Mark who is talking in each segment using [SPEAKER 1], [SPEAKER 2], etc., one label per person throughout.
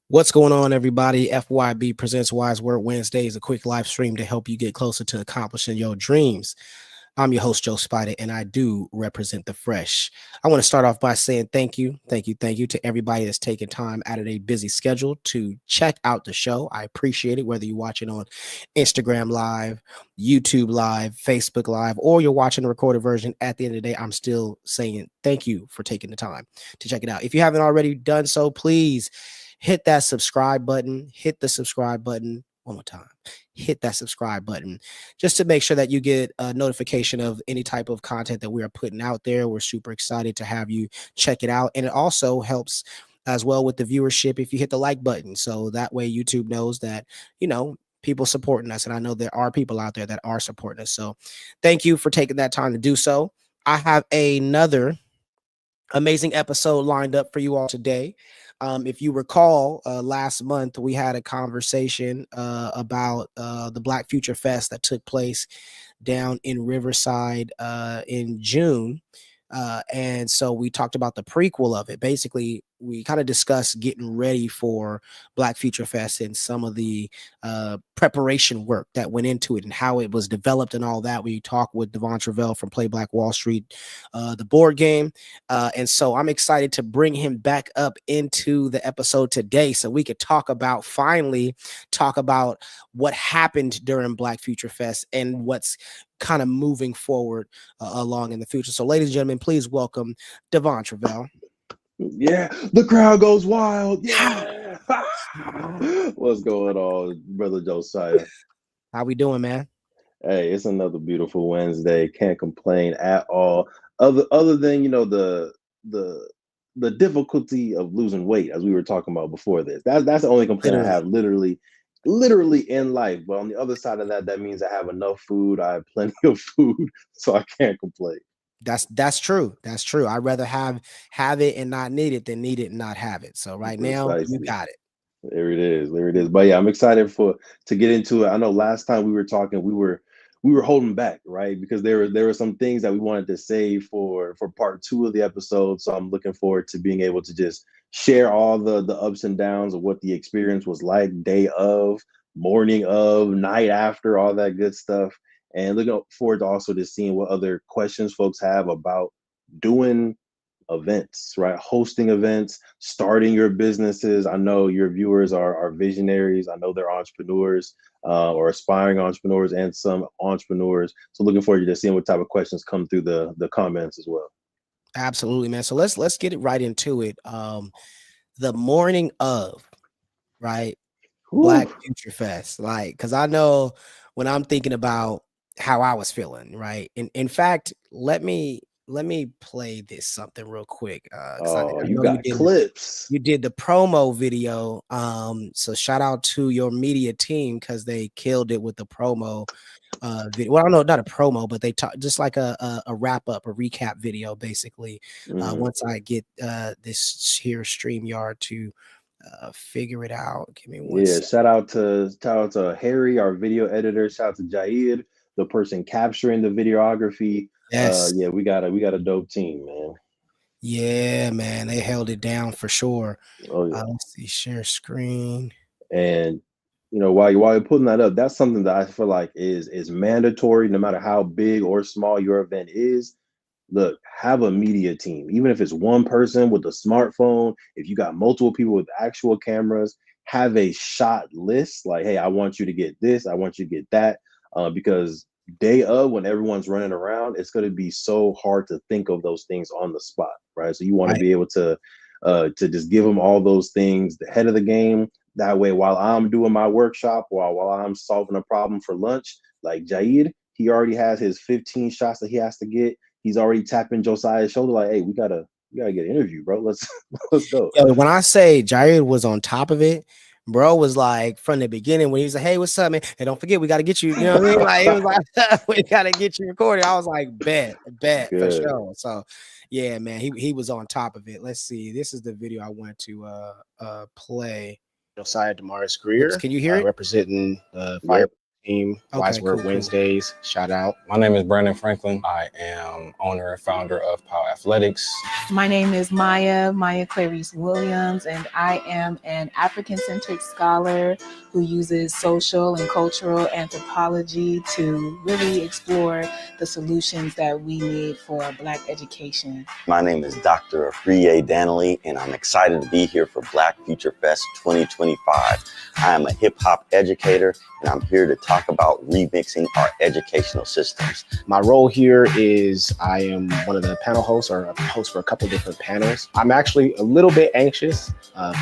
[SPEAKER 1] What's going on, everybody? FYB presents Wise Word Wednesdays, a quick live stream to help you get closer to accomplishing your dreams. I'm your host, Joe Spider, and I do represent the fresh. I want to start off by saying thank you to everybody that's taking time out of their busy schedule to check out the show. I appreciate it, whether you're watching on Instagram Live, YouTube Live, Facebook Live, or you're watching the recorded version. At the end of the day, I'm still saying thank you for taking the time to check it out. If you haven't already done so, please hit that subscribe button. Hit the subscribe button one more time. Hit that subscribe button just to make sure that you get a notification of any type of content that we are putting out there. We're super excited to have you check it out. And it also helps as well with the viewership if you hit the like button. So that way YouTube knows that, people supporting us. And I know there are people out there that are supporting us. So thank you for taking that time to do so. I have another amazing episode lined up for you all today. If you recall, last month we had a conversation about the Black Future Fest that took place down in Riverside in June. And so we talked about the prequel of it. Basically, we kind of discussed getting ready for Black Future Fest and some of the preparation work that went into it and how it was developed and all that. We talked with Devon Travell from Play Black Wall Street, the board game. And so I'm excited to bring him back up into the episode today so we could finally talk about what happened during Black Future Fest and what's kind of moving forward along in the future. So, ladies and gentlemen, please welcome Devon Travell.
[SPEAKER 2] Yeah, the crowd goes wild. Yeah. What's going on, brother Josiah?
[SPEAKER 1] How we doing, man?
[SPEAKER 2] Hey, it's another beautiful Wednesday. Can't complain at all. Other than the the difficulty of losing weight, as we were talking about before this. That's the only complaint I
[SPEAKER 1] Literally.
[SPEAKER 2] have, literally in life. But on the other side of that, that means I have enough food. I have plenty of food, so I can't complain.
[SPEAKER 1] That's true. That's true. I'd rather have it and not need it than need it and not have it. So right now you
[SPEAKER 2] Precisely.
[SPEAKER 1] got it.
[SPEAKER 2] There it is. There it is. But yeah, I'm excited to get into it. I know last time we were talking, we were holding back, right? Because there were some things that we wanted to save for part two of the episode. So I'm looking forward to being able to just share all the ups and downs of what the experience was like, day of, morning of, night after, all that good stuff. And looking forward to also just seeing what other questions folks have about doing events, right? Hosting events, starting your businesses. I know your viewers are visionaries. I know they're entrepreneurs or aspiring entrepreneurs and some entrepreneurs. So looking forward to seeing what type of questions come through the comments as well.
[SPEAKER 1] Absolutely, man. So let's get it right into it. The morning of, right?
[SPEAKER 2] Whew.
[SPEAKER 1] Black Future Fest. Like, because I know when I'm thinking about how I was feeling, right? In fact, let me play this something real quick. Because I
[SPEAKER 2] Oh, you
[SPEAKER 1] know you
[SPEAKER 2] got
[SPEAKER 1] did
[SPEAKER 2] clips.
[SPEAKER 1] you did the promo video. So shout out to your media team because they killed it with the promo video. Well, I don't know, not a promo, but they talk just like a wrap up, a recap video, basically.
[SPEAKER 2] Mhm.
[SPEAKER 1] Once I get this here StreamYard to figure it out. Give me one
[SPEAKER 2] Yeah,
[SPEAKER 1] sec.
[SPEAKER 2] shout out to Harry, our video editor. Shout out to Jair, the person capturing the videography.
[SPEAKER 1] Yes.
[SPEAKER 2] Yeah, we got a dope team, man.
[SPEAKER 1] Yeah, man. They held it down for sure.
[SPEAKER 2] Oh yeah.
[SPEAKER 1] Let's see, share screen.
[SPEAKER 2] And while you're putting that up, that's something that I feel like is mandatory, no matter how big or small your event is. Look, have a media team, even if it's one person with a smartphone. If you got multiple people with actual cameras, have a shot list. Like, hey, I want you to get this, I want you to get that, because day of when everyone's running around, it's going to be so hard to think of those things on the spot, right? So you want to
[SPEAKER 1] Right.
[SPEAKER 2] be able to just give them all those things the head of the game. That way, while I'm doing my workshop, while I'm solving a problem for lunch, like Jaid, he already has his 15 shots that he has to get. He's already tapping Josiah's shoulder, like, hey, we gotta get an interview, bro. Let's let's go.
[SPEAKER 1] Yo, when I say Jair was on top of it, bro was like from the beginning when he was like, "Hey, what's up, man? Hey, don't forget we got to get you." You know what I mean? Like it was like we got to get you recorded. I was like, bet for
[SPEAKER 2] Good.
[SPEAKER 1] sure. So, yeah, man, he was on top of it. Let's see. This is the video I wanted to play. Josiah Damaris
[SPEAKER 3] Oops,
[SPEAKER 1] Greer,
[SPEAKER 3] can you hear it?
[SPEAKER 1] representing the
[SPEAKER 2] Yep.
[SPEAKER 1] team, Wise
[SPEAKER 3] Okay,
[SPEAKER 1] Word
[SPEAKER 3] cool.
[SPEAKER 1] Wednesdays. Shout out.
[SPEAKER 4] My name is Brandon Franklin. I am owner and founder of Power Athletics.
[SPEAKER 5] My name is Maya Clarice Williams, and I am an African-centric scholar who uses social and cultural anthropology to really explore the solutions that we need for Black education.
[SPEAKER 6] My name is Dr. Afriye Danley, and I'm excited to be here for Black Future Fest 2025. I am a hip hop educator, and I'm here to talk about remixing our educational systems.
[SPEAKER 1] My role here is I am one of the panel hosts or a host for a couple different panels. I'm actually a little bit anxious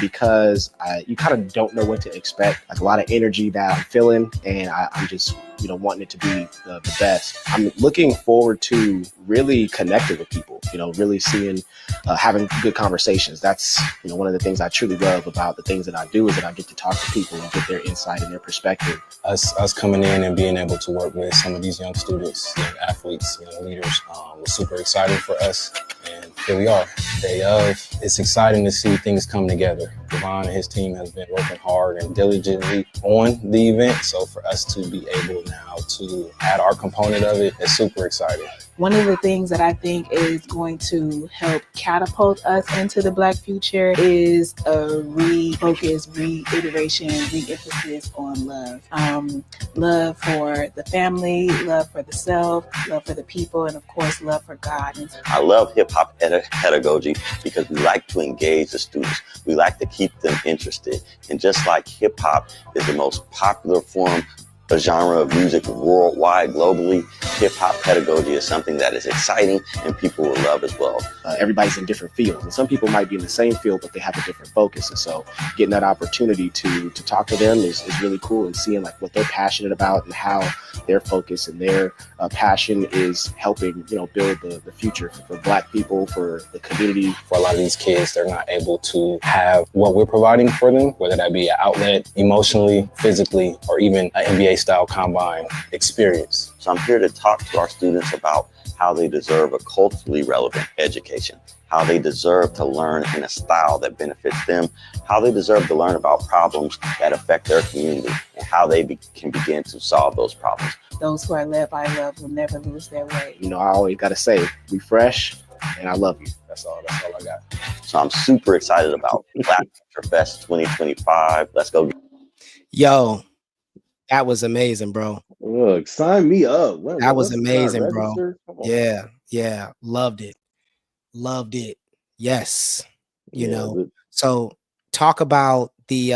[SPEAKER 1] because you kind of don't know what to expect. Like a lot of energy that I'm feeling, and I'm just wanting it to be the best. I'm looking forward to really connecting with people, really seeing, having good conversations. That's, one of the things I truly love about the things that I do is that I get to talk to people and get their insight and their perspective.
[SPEAKER 4] Us coming in and being able to work with some of these young students, young athletes, young leaders was super exciting for us. And here we are, day of. It's exciting to see things come together. Devon and his team has been working hard and diligently on the event. So for us to be able now to add our component of it is super exciting.
[SPEAKER 5] One of the things that I think is going to help catapult us into the Black future is a refocus, reiteration, re-emphasis on love. Love for the family, love for the self, love for the people, and of course, love for God.
[SPEAKER 6] I love hip hop pedagogy because we like to engage the students. We like to keep them interested. And just like hip hop is the most popular form, a genre of music worldwide, globally, hip-hop pedagogy is something that is exciting and people will love as well.
[SPEAKER 1] Everybody's in different fields, and some people might be in the same field, but they have a different focus. And so getting that opportunity to talk to them is really cool, and seeing like what they're passionate about and how their focus and their passion is helping, build the future for Black people, for the community.
[SPEAKER 4] For a lot of these kids, they're not able to have what we're providing for them, whether that be an outlet emotionally, physically, or even an NBA style combine experience.
[SPEAKER 6] So I'm here to talk to our students about how they deserve a culturally relevant education, how they deserve to learn in a style that benefits them, how they deserve to learn about problems that affect their community, and how they can begin to solve those problems.
[SPEAKER 5] Those who are led by love will never lose their way.
[SPEAKER 1] I always got to say, be fresh, and I love you.
[SPEAKER 4] That's all I got.
[SPEAKER 6] So I'm super excited about Black Future Fest 2025. Let's go.
[SPEAKER 1] Yo, that was amazing, bro.
[SPEAKER 2] Look, sign me up.
[SPEAKER 1] That was amazing, bro.
[SPEAKER 2] Yeah,
[SPEAKER 1] loved it. Yes,
[SPEAKER 2] Yeah,
[SPEAKER 1] So talk about the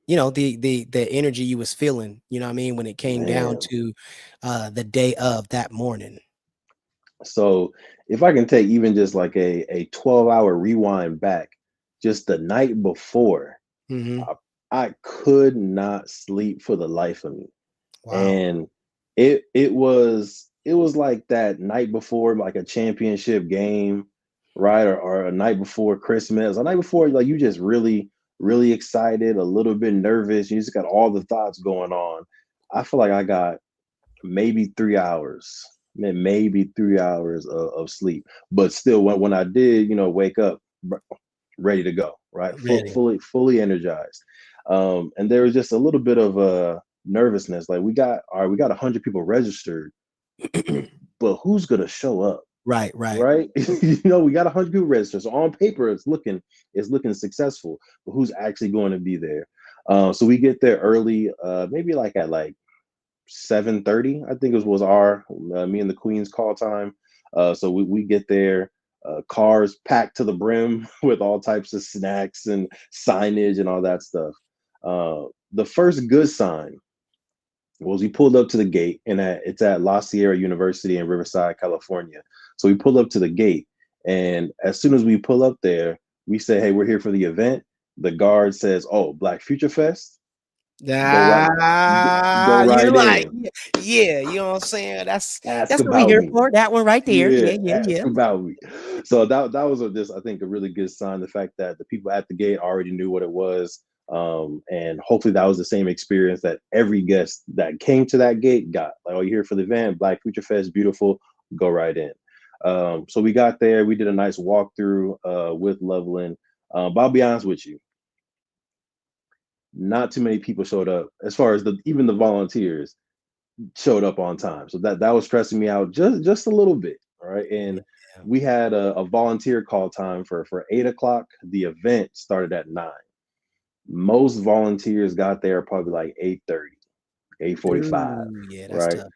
[SPEAKER 1] the energy you was feeling. When it came down
[SPEAKER 2] man.
[SPEAKER 1] to the day of that morning.
[SPEAKER 2] So if I can take even just like a 12-hour rewind back, just the night before,
[SPEAKER 1] Mm-hmm.
[SPEAKER 2] I could not sleep for the life of me.
[SPEAKER 1] Wow.
[SPEAKER 2] And it was like that night before like a championship game, right? Or a night before Christmas, a night before like you just really, really excited, a little bit nervous, you just got all the thoughts going on. I feel like I got maybe 3 hours, maybe 3 hours of sleep. But still when I did, wake up ready to go, right?
[SPEAKER 1] Ready.
[SPEAKER 2] Fully energized. And there was just a little bit of nervousness. Like we got 100 people registered, but who's gonna show up?
[SPEAKER 1] Right.
[SPEAKER 2] Right? We got 100 people registered. So on paper, it's looking successful, but who's actually going to be there? So we get there early, maybe like at like 7:30, I think it was our me and the Queen's call time. So we get there, cars packed to the brim with all types of snacks and signage and all that stuff. The first good sign was we pulled up to the gate, and it's at La Sierra University in Riverside, California. So we pulled up to the gate, and as soon as we pull up there, we say, "Hey, we're here for the event." The guard says, "Oh, Black Future Fest." Go right
[SPEAKER 1] You're like,
[SPEAKER 2] in.
[SPEAKER 1] yeah, you know what I'm saying? That's
[SPEAKER 2] Ask
[SPEAKER 1] what we're
[SPEAKER 2] about
[SPEAKER 1] here
[SPEAKER 2] me.
[SPEAKER 1] for. That one right there.
[SPEAKER 2] Yeah,
[SPEAKER 1] Yeah.
[SPEAKER 2] ask about me. So that was just, I think, a really good sign. The fact that the people at the gate already knew what it was, and hopefully that was the same experience that every guest that came to that gate got. Like, oh, you're here for the event, Black Future Fest, beautiful, go right in. So we got there, we did a nice walkthrough with Loveland. But I'll be honest with you, not too many people showed up as far as even the volunteers showed up on time. So that was stressing me out just a little bit. All right. And
[SPEAKER 1] Yeah.
[SPEAKER 2] we had a volunteer call time for 8 o'clock. The event started at 9. Most volunteers got there probably like 8:30, 8:45.
[SPEAKER 1] Ooh, yeah, that's
[SPEAKER 2] Right.
[SPEAKER 1] tough.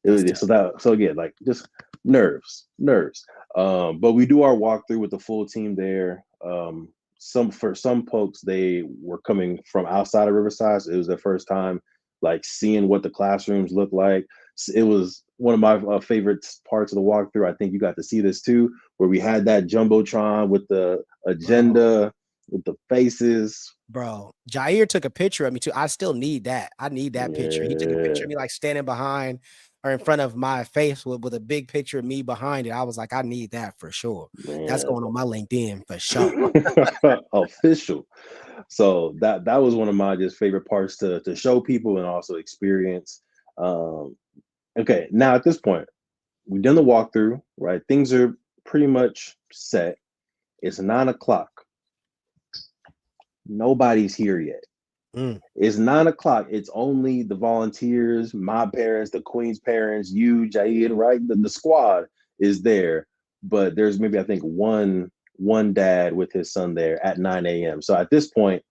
[SPEAKER 2] It
[SPEAKER 1] That's
[SPEAKER 2] was
[SPEAKER 1] tough.
[SPEAKER 2] so again, like just nerves. But we do our walkthrough with the full team there. For some folks, they were coming from outside of Riverside. So it was their first time like seeing what the classrooms look like. It was one of my favorite parts of the walkthrough. I think you got to see this too, where we had that jumbotron with the
[SPEAKER 1] Bro,
[SPEAKER 2] agenda, with the faces.
[SPEAKER 1] bro. Jair took a picture of me too. I still need that. I need that picture. He took a picture
[SPEAKER 2] Yeah,
[SPEAKER 1] of me like standing behind or in front of my face with a big picture of me behind it. I was like, I need that for sure. That's
[SPEAKER 2] man.
[SPEAKER 1] going on my LinkedIn for sure.
[SPEAKER 2] Official. So that was one of my just favorite parts to show people and also experience. Um, okay, now at this point, we've done the walkthrough, right? Things are pretty much set. It's 9 o'clock. Nobody's here yet.
[SPEAKER 1] Mm,
[SPEAKER 2] It's 9 o'clock. It's only the volunteers, my parents, the Queen's parents, you, Jaid, right? The squad is there, but there's maybe I think one dad with his son there at 9 a.m. So at this point,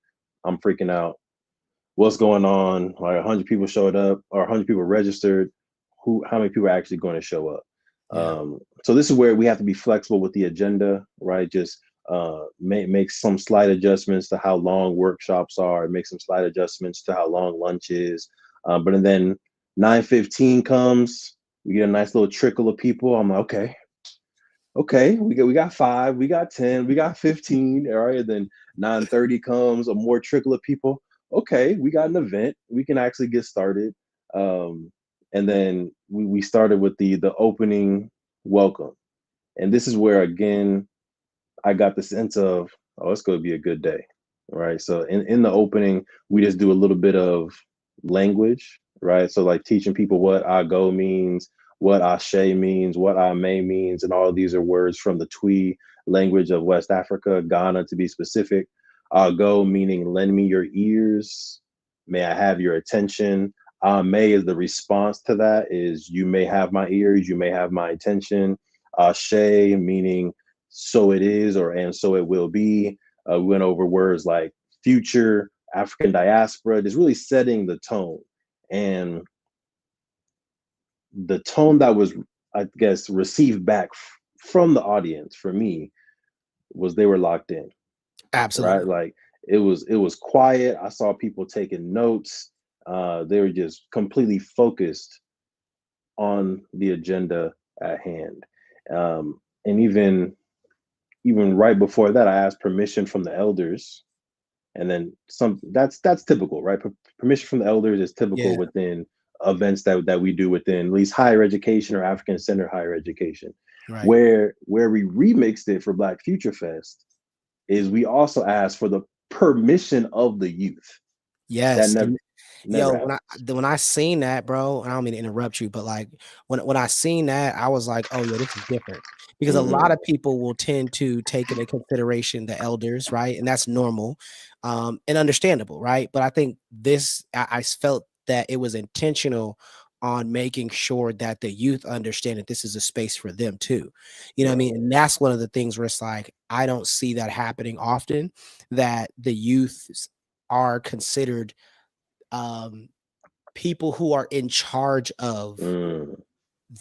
[SPEAKER 2] I'm freaking out. What's going on? Like 100 people showed up, or 100 people registered. How many people are actually going to show up?
[SPEAKER 1] yeah.
[SPEAKER 2] So this is where we have to be flexible with the agenda, right? Just make some slight adjustments to how long workshops are, make some slight adjustments to how long lunch is. But then 9:15 comes, we get a nice little trickle of people. I'm like, okay, we got 5, we got 10, we got 15, all right. And then 9:30 comes, a more trickle of people. Okay, we got an event. We can actually get started. Um, and then we started with the opening welcome. And this is where again I got the sense of, oh, it's going to be a good day. Right. So in the opening, we just do a little bit of language, right? So like teaching people what I go means, what Ashe means, what Ame means, and all of these are words from the Twi language of West Africa, Ghana to be specific. Go meaning lend me your ears, may I have your attention. May is the response to that is you may have my ears, you may have my attention. Ashe meaning so it is, or and so it will be. We went over words like future, African diaspora, just really setting the tone. And the tone that was, I guess, received back from the audience for me was they were locked in, right?
[SPEAKER 1] Absolutely.
[SPEAKER 2] Like it was quiet. I saw people taking notes. They were just completely focused on the agenda at hand. And even right before that, I asked permission from the elders, and then some. That's typical, right? Permission from the elders is typical
[SPEAKER 1] Yeah.
[SPEAKER 2] within events that we do within at least higher education or African Center higher education.
[SPEAKER 1] Right.
[SPEAKER 2] Where we remixed it for Black Future Fest is we also asked for the permission of the youth. That
[SPEAKER 1] Yes.
[SPEAKER 2] never
[SPEAKER 1] Yo,
[SPEAKER 2] happens.
[SPEAKER 1] when I seen that, bro, and I don't mean to interrupt you, but like when I seen that, I was like, oh yeah, this is different. Because a lot
[SPEAKER 2] Hmm.
[SPEAKER 1] of people will tend to take into consideration the elders, right? And that's normal, and understandable, right? But I think I felt that it was intentional on making sure that the youth understand that this is a space for them too. You know what I
[SPEAKER 2] Right.
[SPEAKER 1] mean? And that's one of the things where it's like, I don't see that happening often, that the youth are considered um people who are in charge of
[SPEAKER 2] Mm,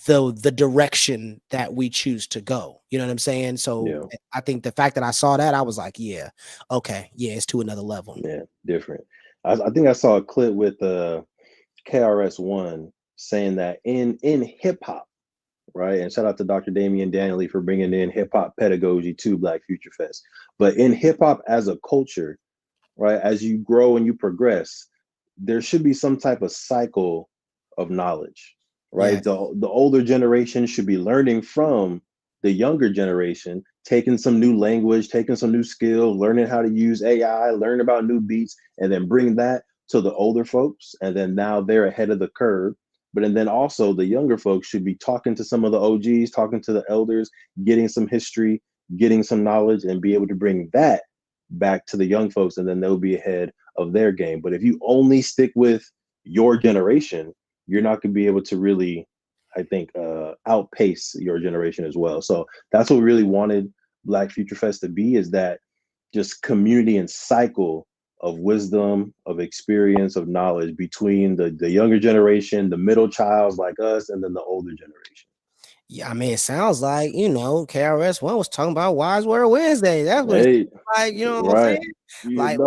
[SPEAKER 1] the direction that we choose to go. You know what I'm saying? So
[SPEAKER 2] yeah.
[SPEAKER 1] I think the fact that I saw that, I was like, yeah, okay, yeah, it's to another level.
[SPEAKER 2] Yeah. Different. I think I saw a clip with KRS-One saying that in hip hop, right? And shout out to Dr. Damian Daniely for bringing in hip hop pedagogy to Black Future Fest. But in hip hop as a culture, right, as you grow and you progress, there should be some type of cycle of knowledge, right?
[SPEAKER 1] Yeah,
[SPEAKER 2] The older generation should be learning from the younger generation, taking some new language, taking some new skill, learning how to use AI, learn about new beats, and then bring that to the older folks. And then now they're ahead of the curve. But and then also the younger folks should be talking to some of the OGs, talking to the elders, getting some history, getting some knowledge, and be able to bring that back to the young folks, and then they'll be ahead of their game. But if you only stick with your generation, you're not going to be able to really, I think, outpace your generation as well. So that's what we really wanted Black Future Fest to be, is that just community and cycle of wisdom, of experience, of knowledge between the younger generation, the middle childs like us, and then the older generation.
[SPEAKER 1] Yeah, I mean, it sounds like, KRS-One was talking about Wise Word Wednesday. That's what it's like, you know what I'm
[SPEAKER 2] right.
[SPEAKER 1] saying? Like,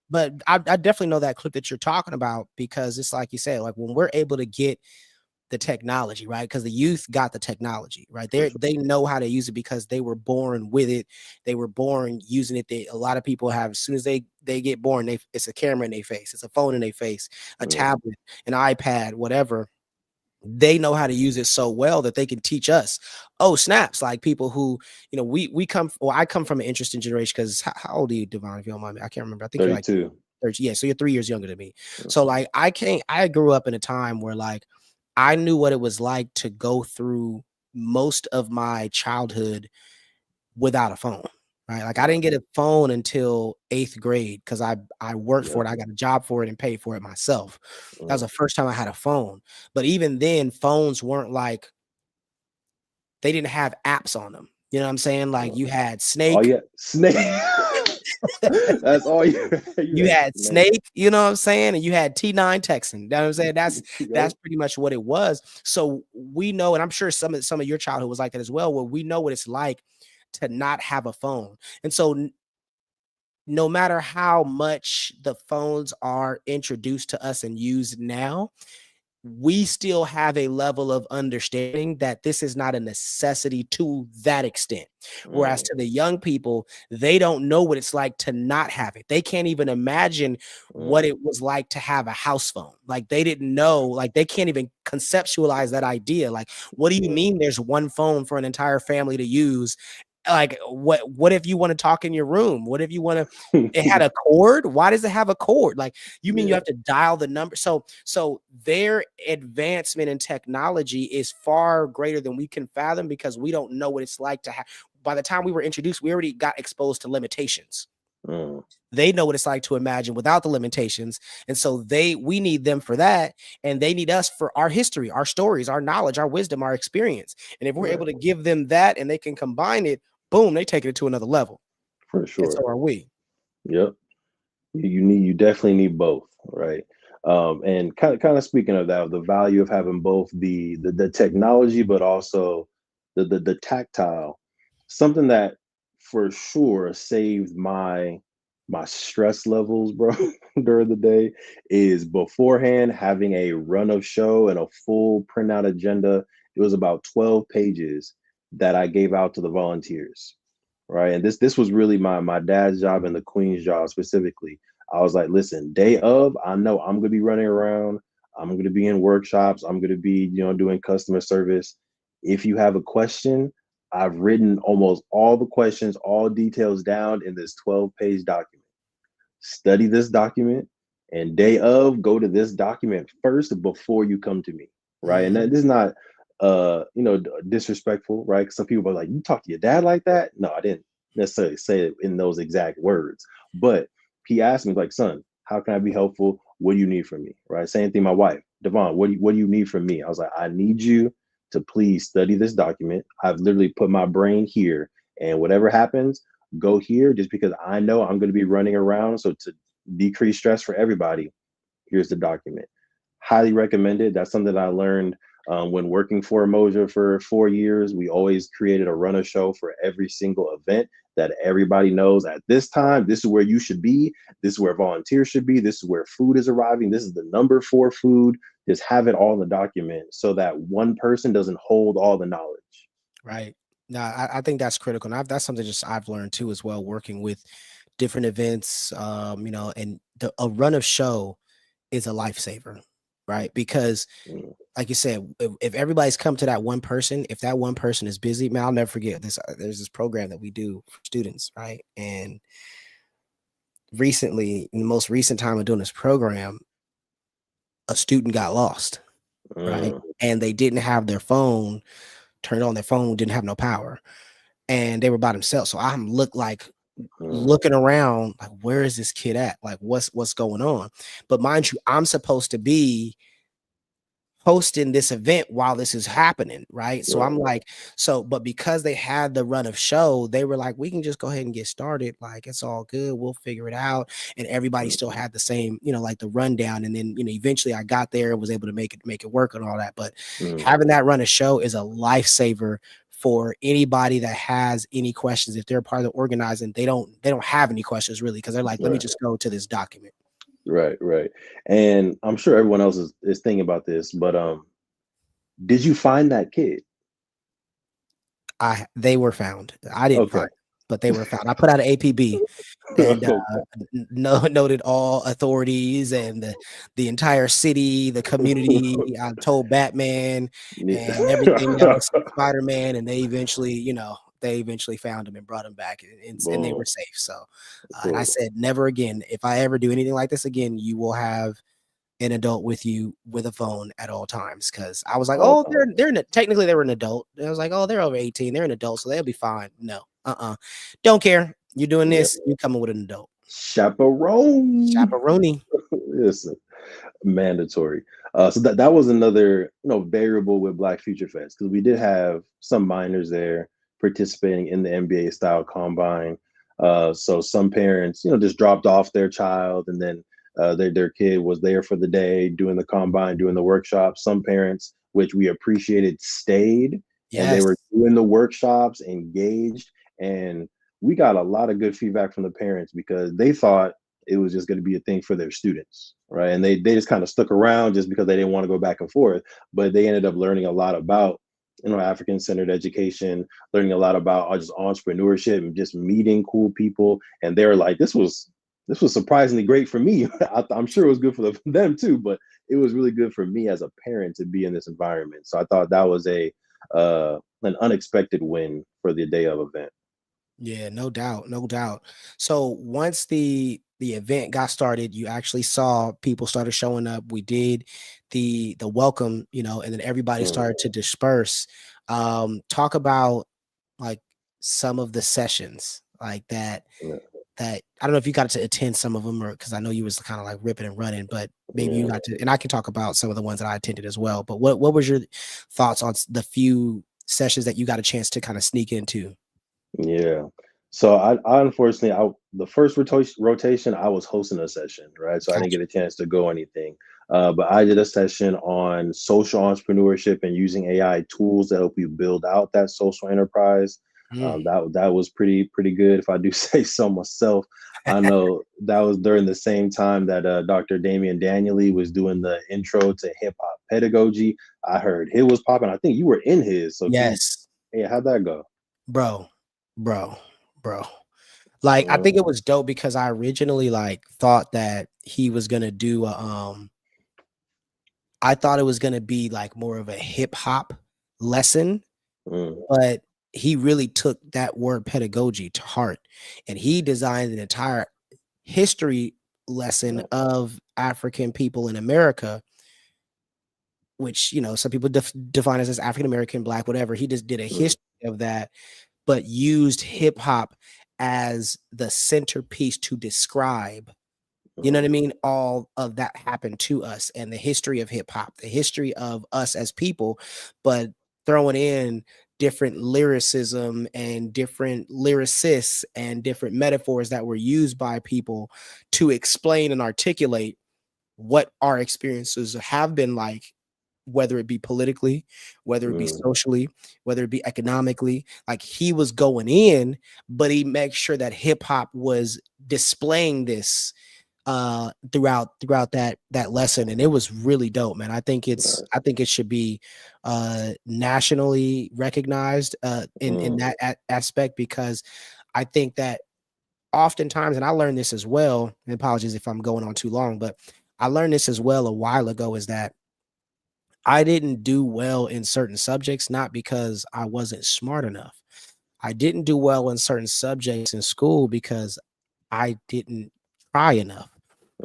[SPEAKER 1] but I definitely know that clip that you're talking about, because it's like you said, like when we're able to get the technology, right? Because the youth got the technology, right? They know how to use it because they were born with it. They were born using it. A lot of people have, as soon as they get born, it's a camera in their face, it's a phone in their face, a tablet, an iPad, whatever. They know how to use it so well that they can teach us. Oh, snaps. Like people who, I come from an interesting generation, because how old are you, Devon, if you don't mind me? I can't remember. I think
[SPEAKER 2] 32.
[SPEAKER 1] You're like 30. Yeah, so you're 3 years younger than me. So like I grew up in a time where like I knew what it was like to go through most of my childhood without a phone, right? Like I didn't get a phone until 8th grade because I worked for it. I got a job for it and paid for it myself. That was the first time I had a phone. But even then, phones weren't like, they didn't have apps on them. You know what I'm saying? Like you had Snake.
[SPEAKER 2] Oh yeah, Snake. That's all
[SPEAKER 1] you had Snake, you know what I'm saying? And you had T9 texting. You know what I'm saying? That's pretty much what it was. So we know, and I'm sure some of your childhood was like that as well, where we know what it's like to not have a phone. And so no matter how much the phones are introduced to us and used now, we still have a level of understanding that this is not a necessity to that extent. Whereas to the young people, they don't know what it's like to not have it. They can't even imagine what it was like to have a house phone. Like they didn't know, like they can't even conceptualize that idea. Like, what do you mean there's one phone for an entire family to use? Like what if you want to talk in your room? What if you want to, it had a cord? Why does it have a cord? Like, you mean you have to dial the number? So their advancement in technology is far greater than we can fathom, because we don't know what it's like to have. By the time we were introduced, we already got exposed to limitations. They know what it's like to imagine without the limitations. And so we need them for that. And they need us for our history, our stories, our knowledge, our wisdom, our experience. And if we're able to give them that and they can combine it, boom, they take it to another level.
[SPEAKER 2] For sure.
[SPEAKER 1] And so are we.
[SPEAKER 2] Yep. You definitely need both, right? And kind of speaking of that, the value of having both the technology, but also the tactile, something that for sure saved my stress levels, bro, during the day, is beforehand having a run of show and a full printout agenda. It was about 12 pages that I gave out to the volunteers, right? And this was really my dad's job and the Queen's job specifically. I was like, listen, day of, I know I'm going to be running around. I'm going to be in workshops. I'm going to be, doing customer service. If you have a question, I've written almost all the questions, all details down in this 12-page document. Study this document, and day of, go to this document first before you come to me, right? And this is not disrespectful, right? Some people are like, you talk to your dad like that? No, I didn't necessarily say it in those exact words, but he asked me, like, son, how can I be helpful? What do you need from me? Right? Same thing, my wife, Devon, what do you need from me? I was like, I need you to please study this document. I've literally put my brain here, and whatever happens, go here, just because I know I'm going to be running around. So to decrease stress for everybody, here's the document. Highly recommended. That's something that I learned when working for Umoja for 4 years. We always created a runner show for every single event that everybody knows at this time, this is where you should be. This is where volunteers should be. This is where food is arriving. This is the number for food. Just have it all in the document so that one person doesn't hold all the knowledge.
[SPEAKER 1] Right. No, I think that's critical. And that's something just I've learned too, as well, working with different events, and a run of show is a lifesaver, right? Because like you said, if everybody's come to that one person, if that one person is busy, man, I'll never forget this. There's this program that we do for students, right? And recently, in the most recent time of doing this program, a student got lost, right? And they didn't have their phone turned on. Their phone didn't have no power, and they were by themselves. So I looked like looking around like, where is this kid at? Like, what's going on? But mind you, I'm supposed to be hosting this event while this is happening, right? So I'm like, but because they had the run of show, they were like, we can just go ahead and get started. Like, it's all good. We'll figure it out. And everybody still had the same, like the rundown. And then, eventually I got there and was able to make it work and all that. But having that run of show is a lifesaver for anybody that has any questions. If they're part of the organizing, they don't have any questions really, because they're like, let me just go to this document.
[SPEAKER 2] Right. And I'm sure everyone else is thinking about this, but did you find that kid?
[SPEAKER 1] They were found. I didn't find them, but they were found. I put out an APB and noted all authorities and the entire city, the community. I told Batman and everything else, Spider-Man, and they eventually found him and brought him back, and they were safe. So and I said, never again. If I ever do anything like this again, you will have an adult with you with a phone at all times. Because I was like, technically they were an adult. I was like, oh, they're over 18. They're an adult, so they'll be fine. No, don't care. You're doing this. You're coming with an adult. Chaperone.
[SPEAKER 2] Listen, mandatory. So that was another variable with Black Future Fest, because we did have some minors there participating in the NBA style combine. So some parents, just dropped off their child, and then their kid was there for the day doing the combine, doing the workshop. Some parents, which we appreciated, stayed and they were doing the workshops, engaged, and we got a lot of good feedback from the parents because they thought it was just going to be a thing for their students, right? And they just kind of stuck around just because they didn't want to go back and forth, but they ended up learning a lot about African-centered education, learning a lot about just entrepreneurship and just meeting cool people. And they were like, this was surprisingly great for me. I'm sure it was good for them too, but it was really good for me as a parent to be in this environment. So I thought that was an unexpected win for the day of event.
[SPEAKER 1] Yeah, no doubt. So once the event got started, you actually saw people started showing up. We did the welcome, and then everybody started to disperse. Talk about like some of the sessions like that. That I don't know if you got to attend some of them, or because I know you was kind of like ripping and running, but maybe you got to, and I can talk about some of the ones that I attended as well. But what was your thoughts on the few sessions that you got a chance to kind of sneak into?
[SPEAKER 2] Yeah. So I unfortunately, the first rotation, I was hosting a session, right? So I didn't get a chance to go anything. But I did a session on social entrepreneurship and using AI tools to help you build out that social enterprise. That was pretty good, if I do say so myself. I know that was during the same time that Dr. Damian Danieli was doing the intro to hip hop pedagogy. I heard his was popping. I think you were in his. So
[SPEAKER 1] yes.
[SPEAKER 2] How'd that go?
[SPEAKER 1] Bro. Like, I think it was dope because I originally thought that he was gonna do I thought it was gonna be like more of a hip hop lesson, but he really took that word pedagogy to heart, and he designed an entire history lesson of African people in America, which some people define as African American, Black, whatever. He just did a history of that, but used hip hop as the centerpiece to describe, you know what I mean? All of that happened to us and the history of hip hop, the history of us as people, but throwing in different lyricism and different lyricists and different metaphors that were used by people to explain and articulate what our experiences have been like, whether it be politically, whether it be socially, whether it be economically. Like, he was going in, but he made sure that hip hop was displaying this throughout that lesson, and it was really dope, man. I think it should be nationally recognized in that aspect, because I think that oftentimes, and I learned this as well, and apologies if I'm going on too long, but I learned this as well a while ago, is that I didn't do well in certain subjects, not because I wasn't smart enough. I didn't do well in certain subjects in school because I didn't try enough,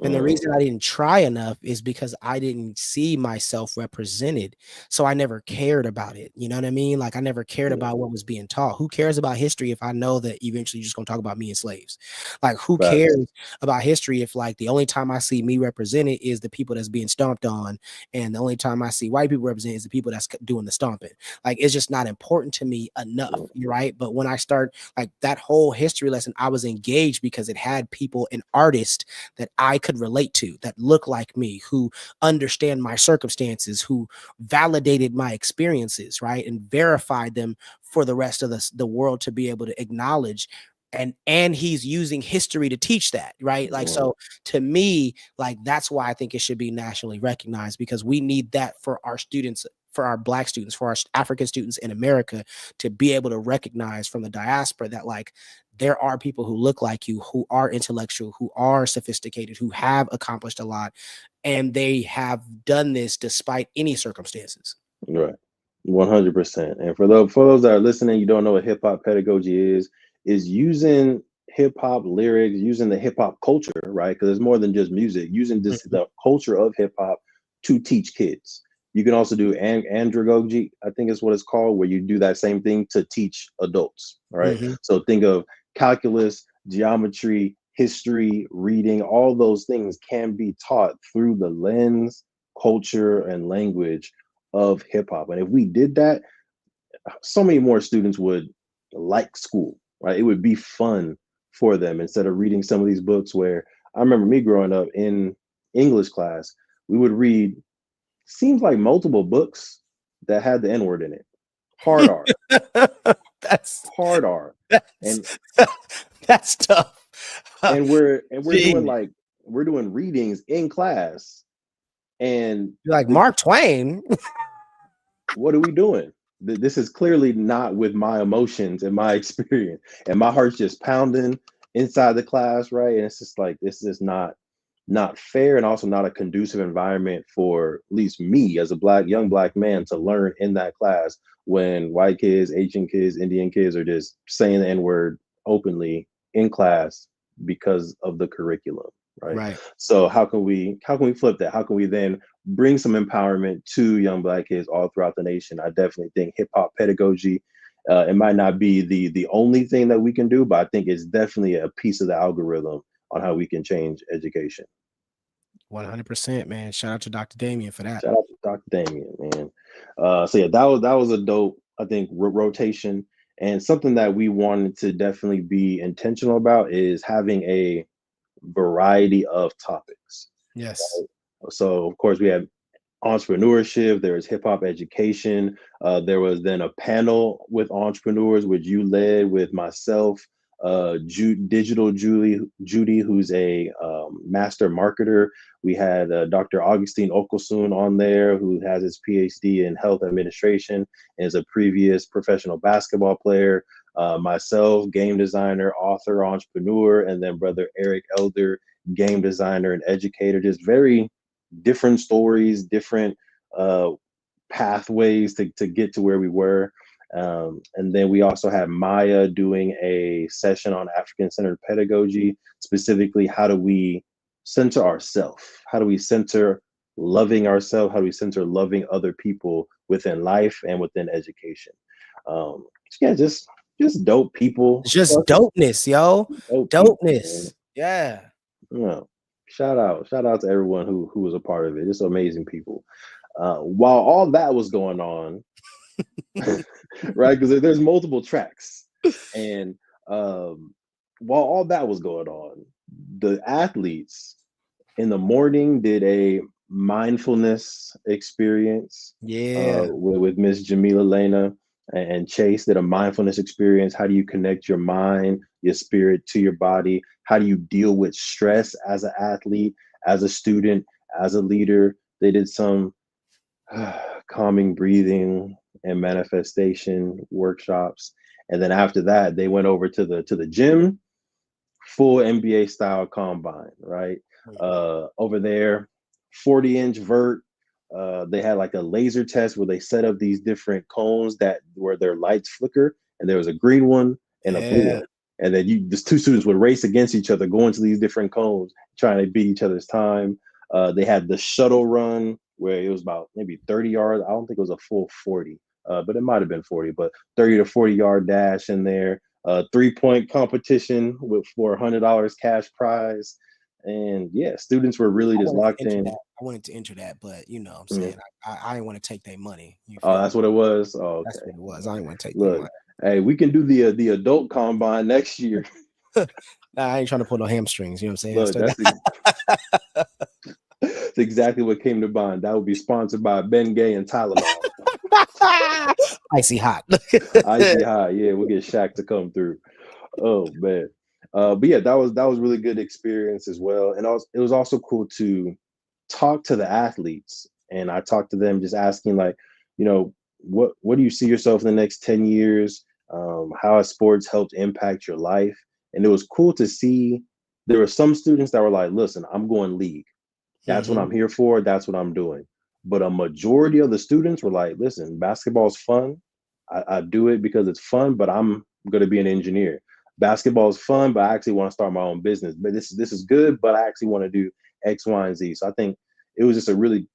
[SPEAKER 1] And the reason I didn't try enough is because I didn't see myself represented. So I never cared about it. You know what I mean? Like I never cared about what was being taught. Who cares about history if I know that eventually you're just gonna talk about me and slaves? Like who
[SPEAKER 2] Facts.
[SPEAKER 1] cares about history if like the only time I see me represented is the people that's being stomped on, and the only time I see white people represented is the people that's doing the stomping. Like it's just not important to me enough, right? But when I start like that whole history lesson, I was engaged because it had people and artists that I could relate to, that look like me, who understand my circumstances, who validated my experiences, right? And verified them for the rest of the world to be able to acknowledge. And he's using history to teach that, right? Like, so to me, like that's why I think it should be nationally recognized, because we need that for our students, for our Black students, for our African students in America, to be able to recognize from the diaspora that like there are people who look like you, who are intellectual, who are sophisticated, who have accomplished a lot, and they have done this despite any circumstances.
[SPEAKER 2] Right. 100%. And for those that are listening, you don't know what hip hop pedagogy is using hip hop lyrics, using the hip hop culture, right? Because it's more than just music, using this the culture of hip hop to teach kids. You can also do andragogy, I think is what it's called, where you do that same thing to teach adults, right? So think of calculus, geometry, history, reading, all those things can be taught through the lens, culture, and language of hip hop. And if we did that, so many more students would like school, right? It would be fun for them instead of reading some of these books where I remember me growing up in English class, we would read, seems like multiple books that had the N-word in it. Hard R.
[SPEAKER 1] That's
[SPEAKER 2] hard R. And
[SPEAKER 1] that's tough.
[SPEAKER 2] And we're doing readings in class. And
[SPEAKER 1] you're like Mark Twain.
[SPEAKER 2] What are we doing? This is clearly not with my emotions and my experience, and my heart's just pounding inside the class, right? And it's just like, this is not fair, and also not a conducive environment for at least me as a young black man to learn in that class, when white kids, Asian kids, Indian kids are just saying the N-word openly in class because of the curriculum. Right. So how can we flip that? How can we then bring some empowerment to young black kids all throughout the nation? I definitely think hip hop pedagogy, it might not be the only thing that we can do, but I think it's definitely a piece of the algorithm on how we can change education.
[SPEAKER 1] 100%, man. Shout out to Dr. Damien for that.
[SPEAKER 2] Shout out to Dr. Damien, man. So yeah, that was a dope, I think, rotation. And something that we wanted to definitely be intentional about is having a variety of topics.
[SPEAKER 1] Yes.
[SPEAKER 2] Right? So of course we have entrepreneurship, there is hip hop education. There was then a panel with entrepreneurs, which you led with myself, Digital Judy, who's a master marketer. We had Dr. Augustine Okosun on there, who has his PhD in health administration and is a previous professional basketball player. Myself, game designer, author, entrepreneur, and then brother Eric Elder, game designer and educator. Just very different stories, different pathways to get to where we were. And then we also had Maya doing a session on African-centered pedagogy, specifically how do we center ourselves? How do we center loving ourselves? How do we center loving other people within life and within education? Yeah, just dope people.
[SPEAKER 1] Just dopeness, yo. Dopeness. Yeah.
[SPEAKER 2] Shout out to everyone who was a part of it. Just amazing people. While all that was going on, right? Because there's multiple tracks, and while all that was going on, the athletes in the morning did a mindfulness experience. With Miss Jamila Lena and Chase did a mindfulness experience. How do you connect your mind, your spirit to your body? How do you deal with stress as an athlete, as a student, as a leader? They did some calming breathing and manifestation workshops. And then after that, they went over to the gym, full NBA style combine, right? Over there, 40-inch vert. They had like a laser test where they set up these different cones where their lights flicker, and there was a green one and a blue one. and then just two students would race against each other, going to these different cones, trying to beat each other's time. They had the shuttle run where it was about maybe 30 yards. I don't think it was a full 40, but it might have been 40, but 30 to 40-yard dash in there. 3-point competition for $100 cash prize. And yeah, students were really just locked in.
[SPEAKER 1] I wanted to enter that, but you know what I'm saying, I didn't want to take their money.
[SPEAKER 2] Oh, that's what it was? Oh, okay.
[SPEAKER 1] That's what it was. I didn't want to take
[SPEAKER 2] their money. Hey, we can do the adult combine next year.
[SPEAKER 1] Nah, I ain't trying to pull no hamstrings, you know what I'm saying?
[SPEAKER 2] Look, that's exactly what came to mind. That would be sponsored by Ben Gay and Tylenol.
[SPEAKER 1] Icy hot.
[SPEAKER 2] Icy hot, yeah, we'll get Shaq to come through. Oh man. But yeah, that was really good experience as well. And it was also cool to talk to the athletes. And I talked to them just asking, like, you know, what do you see yourself in the next 10 years? How has sports helped impact your life? And it was cool to see there were some students that were like, listen, I'm going league. That's what I'm here for. That's what I'm doing. But a majority of the students were like, listen, basketball's fun. I do it because it's fun, but I'm going to be an engineer. Basketball is fun, but I actually want to start my own business. But this is good, but I actually want to do X, Y, and Z. So I think it was just a really,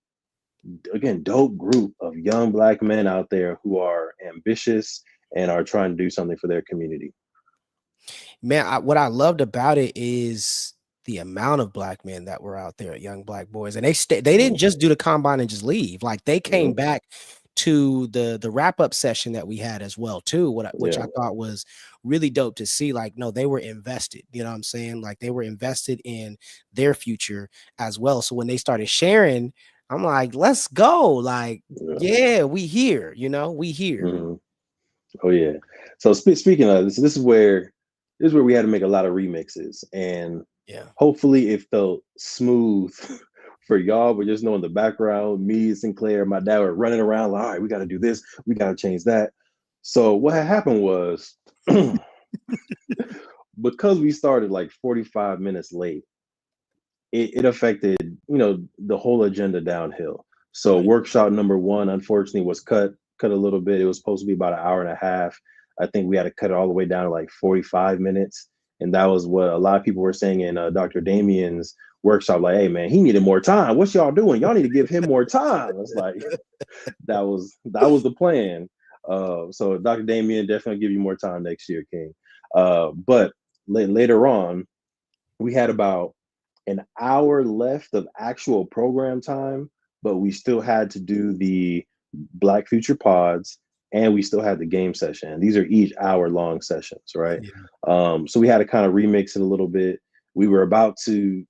[SPEAKER 2] again, dope group of young Black men out there who are ambitious and are trying to do something for their community.
[SPEAKER 1] Man, what I loved about it is the amount of Black men that were out there, young Black boys, and they didn't just do the combine and just leave. Like they came back to the wrap-up session that we had as well too, which I thought was really dope to see. Like, no, they were invested, you know what I'm saying? Like they were invested in their future as well. So when they started sharing, I'm like, let's go. Like, yeah, we here, you know, we here.
[SPEAKER 2] Oh yeah. So speaking of this is where we had to make a lot of remixes, and hopefully it felt smooth for y'all, but just knowing the background, me, Sinclair, my dad were running around like, all right, we got to do this, we got to change that. So what had happened was because we started like 45 minutes late, it affected, you know, the whole agenda downhill. So workshop number 1, unfortunately, was cut a little bit. It was supposed to be about an hour and a half. I think we had to cut it all the way down to like 45 minutes. And that was what a lot of people were saying in Dr. Damien's workshop, like, hey man, he needed more time. What's y'all doing? Y'all need to give him more time. It's like that was the plan. So Dr. Damien, definitely give you more time next year, King. But later on, we had about an hour left of actual program time, but we still had to do the Black Future Pods, and we still had the game session. These are each hour-long sessions, right? So we had to kind of remix it a little bit. We were about to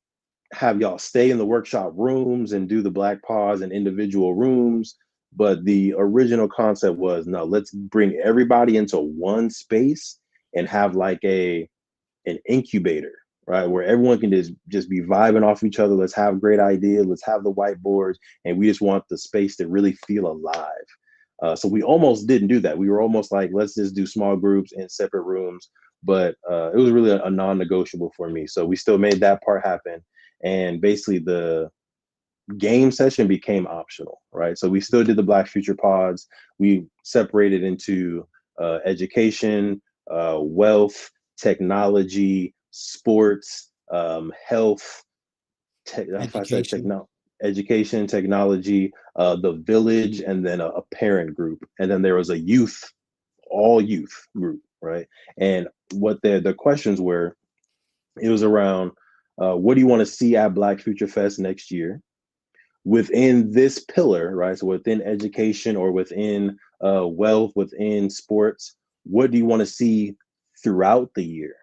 [SPEAKER 2] have y'all stay in the workshop rooms and do the Black Pods in individual rooms, but the original concept was, no, let's bring everybody into one space and have like an incubator, right? Where everyone can just be vibing off each other. Let's have great ideas. Let's have the whiteboards. And we just want the space to really feel alive. So we almost didn't do that. We were almost like, let's just do small groups in separate rooms. But it was really a non-negotiable for me. So we still made that part happen. And basically the game session became optional, right? So we still did the Black Future Pods. We separated into education, wealth, technology, sports, health, education, technology, the village, and then a parent group. And then there was a all youth group, right? And what the questions were, it was around, what do you want to see at Black Future Fest next year? Within this pillar, right? So within education or within wealth, within sports, what do you want to see throughout the year,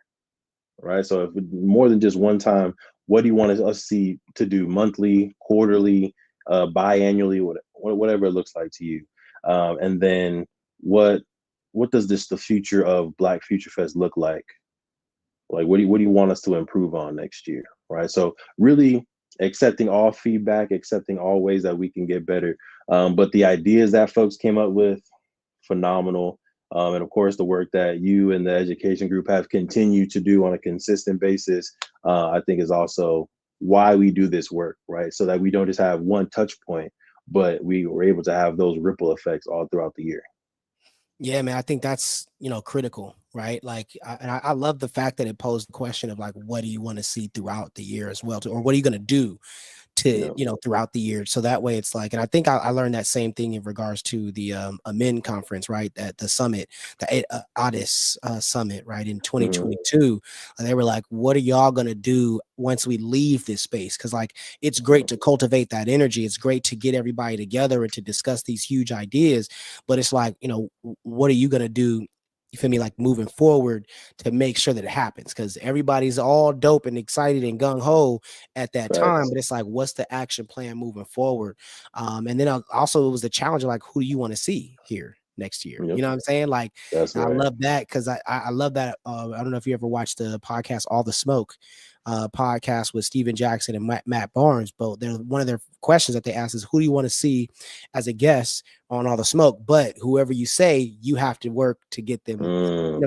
[SPEAKER 2] right? So if more than just one time, what do you want us see to do monthly, quarterly, biannually, whatever it looks like to you? And then what does the future of Black Future Fest look like? Like, what do you want us to improve on next year, right? So really accepting all feedback, accepting all ways that we can get better. But the ideas that folks came up with, phenomenal. And of course, the work that you and the education group have continued to do on a consistent basis, I think is also why we do this work, right? So that we don't just have one touch point, but we were able to have those ripple effects all throughout the year.
[SPEAKER 1] Yeah, man, I think that's critical, right? Like, I love the fact that it posed the question of like, what do you want to see throughout the year as well, or what are you going to do to,
[SPEAKER 2] Yeah.
[SPEAKER 1] throughout the year. So that way it's like, and I think I learned that same thing in regards to the Amen conference, right? At the summit, the Addis summit, right? In 2022. And they were like, what are y'all going to do once we leave this space? Cause like, it's great to cultivate that energy. It's great to get everybody together and to discuss these huge ideas. But it's like, what are you going to do? You feel me? Like moving forward to make sure that it happens, because everybody's all dope and excited and gung ho at that time,
[SPEAKER 2] Facts.
[SPEAKER 1] but it's like, what's the action plan moving forward? And then also it was the challenge of like, who do you want to see here next year?
[SPEAKER 2] Yep.
[SPEAKER 1] You know what I'm saying? Like,
[SPEAKER 2] That's
[SPEAKER 1] I
[SPEAKER 2] right.
[SPEAKER 1] love that, because I love that. I don't know if you ever watched the podcast All the Smoke podcast with Steven Jackson and Matt Barnes, but one of their questions that they asked is, who do you want to see as a guest on All the Smoke? But whoever you say, you have to work to get them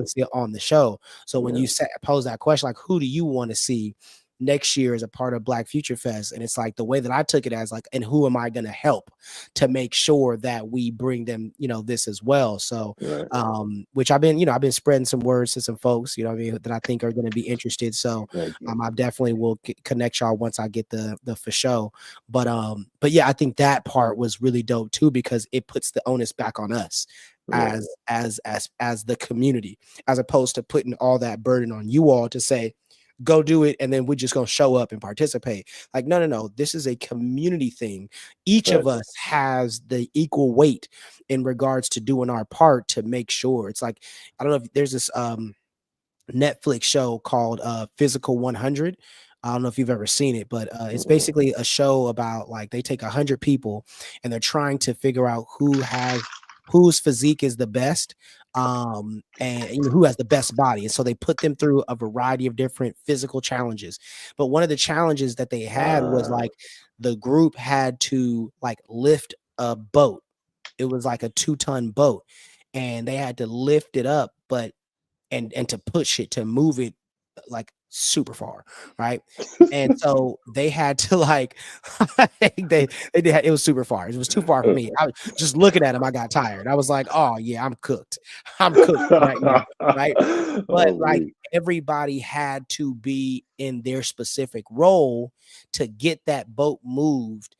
[SPEAKER 1] see on the show. So when you pose that question, like, who do you want to see next year as a part of Black Future Fest? And it's like, the way that I took it as like, and who am I going to help to make sure that we bring them, this as well. So, which I've been spreading some words to some folks, that I think are going to be interested. So, I definitely will connect y'all once I get the for show. But yeah, I think that part was really dope too, because it puts the onus back on us as the community, as opposed to putting all that burden on you all to say, go do it, and then we're just going to show up and participate. Like, no, this is a community thing. Each of us has the equal weight in regards to doing our part to make sure. It's like, I don't know if there's this Netflix show called Physical 100. I don't know if you've ever seen it, but it's basically a show about, like, they take 100 people and they're trying to figure out whose physique is the best, and who has the best body. And so they put them through a variety of different physical challenges. But one of the challenges that they had was like, the group had to like lift a boat. It was like a 2-ton boat, and they had to lift it up, but and to push it, to move it like super far, right? And so they had to like they did, it was super far. It was too far for me. I was just looking at him, I got tired. I was like, oh yeah, I'm cooked right now, right? But like, everybody had to be in their specific role to get that boat moved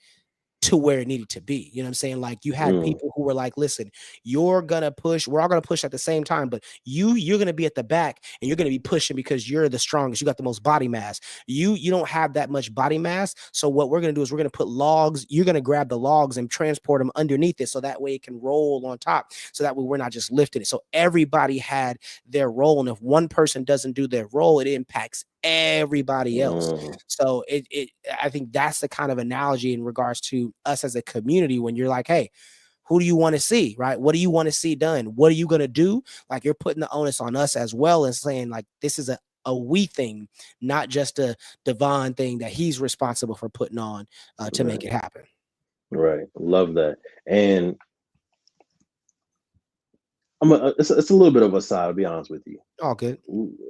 [SPEAKER 1] to where it needed to be. You know what I'm saying? Like, you had people who were like, listen, you're gonna push, we're all gonna push at the same time, but you're gonna be at the back and you're gonna be pushing because you're the strongest, you got the most body mass. You don't have that much body mass. So what we're gonna do is we're gonna put logs, you're gonna grab the logs and transport them underneath it, so that way it can roll on top. So that way we're not just lifting it. So everybody had their role. And if one person doesn't do their role, it impacts everybody else. So I think that's the kind of analogy in regards to us as a community, when you're like, hey, who do you want to see, right? What do you want to see done? What are you going to do? Like, you're putting the onus on us as well, and saying like, this is a we thing, not just a Devon thing that he's responsible for putting on to make it happen.
[SPEAKER 2] Right. Love that. And it's a little bit of a side, I'll be honest with you.
[SPEAKER 1] All good.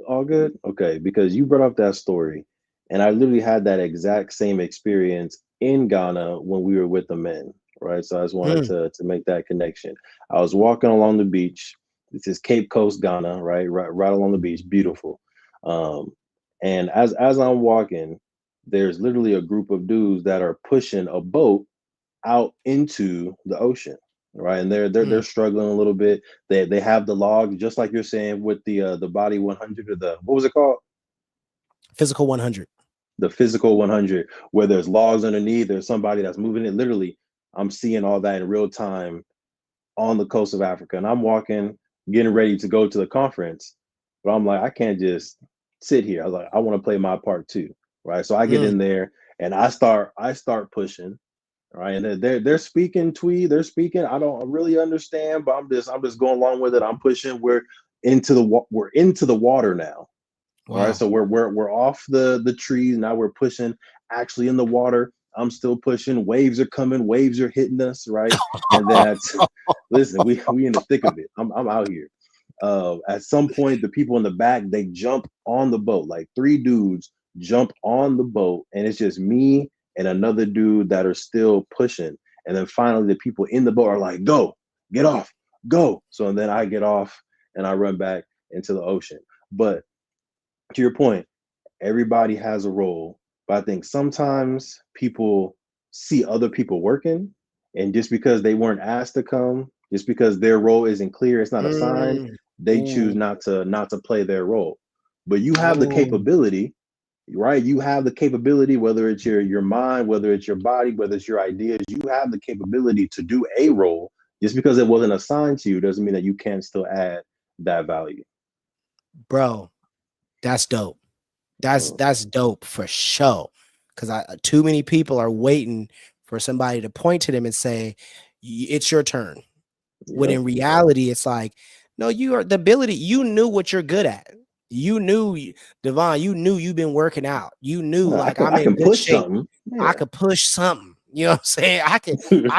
[SPEAKER 2] All good? Okay, because you brought up that story, and I literally had that exact same experience in Ghana when we were with the men, right? So I just wanted to make that connection. I was walking along the beach. This is Cape Coast, Ghana, right along the beach, beautiful. And as I'm walking, there's literally a group of dudes that are pushing a boat out into the ocean. Right, and they're struggling a little bit. They have the logs, just like you're saying with the body 100, or the, what was it called?
[SPEAKER 1] Physical 100.
[SPEAKER 2] The physical 100, where there's logs underneath. There's somebody that's moving it. Literally, I'm seeing all that in real time on the coast of Africa, and I'm walking, getting ready to go to the conference, but I'm like, I can't just sit here. I was like, I want to play my part too, right? So I get in there and I start pushing. Right, and they're speaking Twi, they're speaking. I don't really understand, but I'm just going along with it. I'm pushing. We're into the water now. Wow. All right, so we're off the trees now. We're pushing actually in the water. I'm still pushing. Waves are coming. Waves are hitting us. Right, and that's listen. We in the thick of it. I'm out here. At some point, the people in the back, they jump on the boat. Like 3 dudes jump on the boat, and it's just me and another dude that are still pushing. And then finally the people in the boat are like, go, get off, go. So and then I get off, and I run back into the ocean. But to your point, everybody has a role. But I think sometimes people see other people working, and just because they weren't asked to come, just because their role isn't clear, it's not assigned,
[SPEAKER 1] Mm.
[SPEAKER 2] they choose
[SPEAKER 1] Ooh.
[SPEAKER 2] not to play their role. But you have the
[SPEAKER 1] Oh.
[SPEAKER 2] capability, right? You have the capability, whether it's your mind, whether it's your body, whether it's your ideas, you have the capability to do a role. Just because it wasn't assigned to you doesn't mean that you can't still add that value.
[SPEAKER 1] Bro, that's dope. That's
[SPEAKER 2] Mm.
[SPEAKER 1] dope for sure. Because too many people are waiting for somebody to point to them and say, it's your turn. When
[SPEAKER 2] Yep.
[SPEAKER 1] in reality, it's like, no, you are the ability, you knew what you're good at. You knew, Devon, you knew you've been working out. You knew,
[SPEAKER 2] No,
[SPEAKER 1] like, I'm
[SPEAKER 2] I
[SPEAKER 1] in
[SPEAKER 2] can
[SPEAKER 1] good
[SPEAKER 2] push
[SPEAKER 1] shape.
[SPEAKER 2] something.
[SPEAKER 1] I
[SPEAKER 2] Yeah.
[SPEAKER 1] could push something. You know what I'm saying? I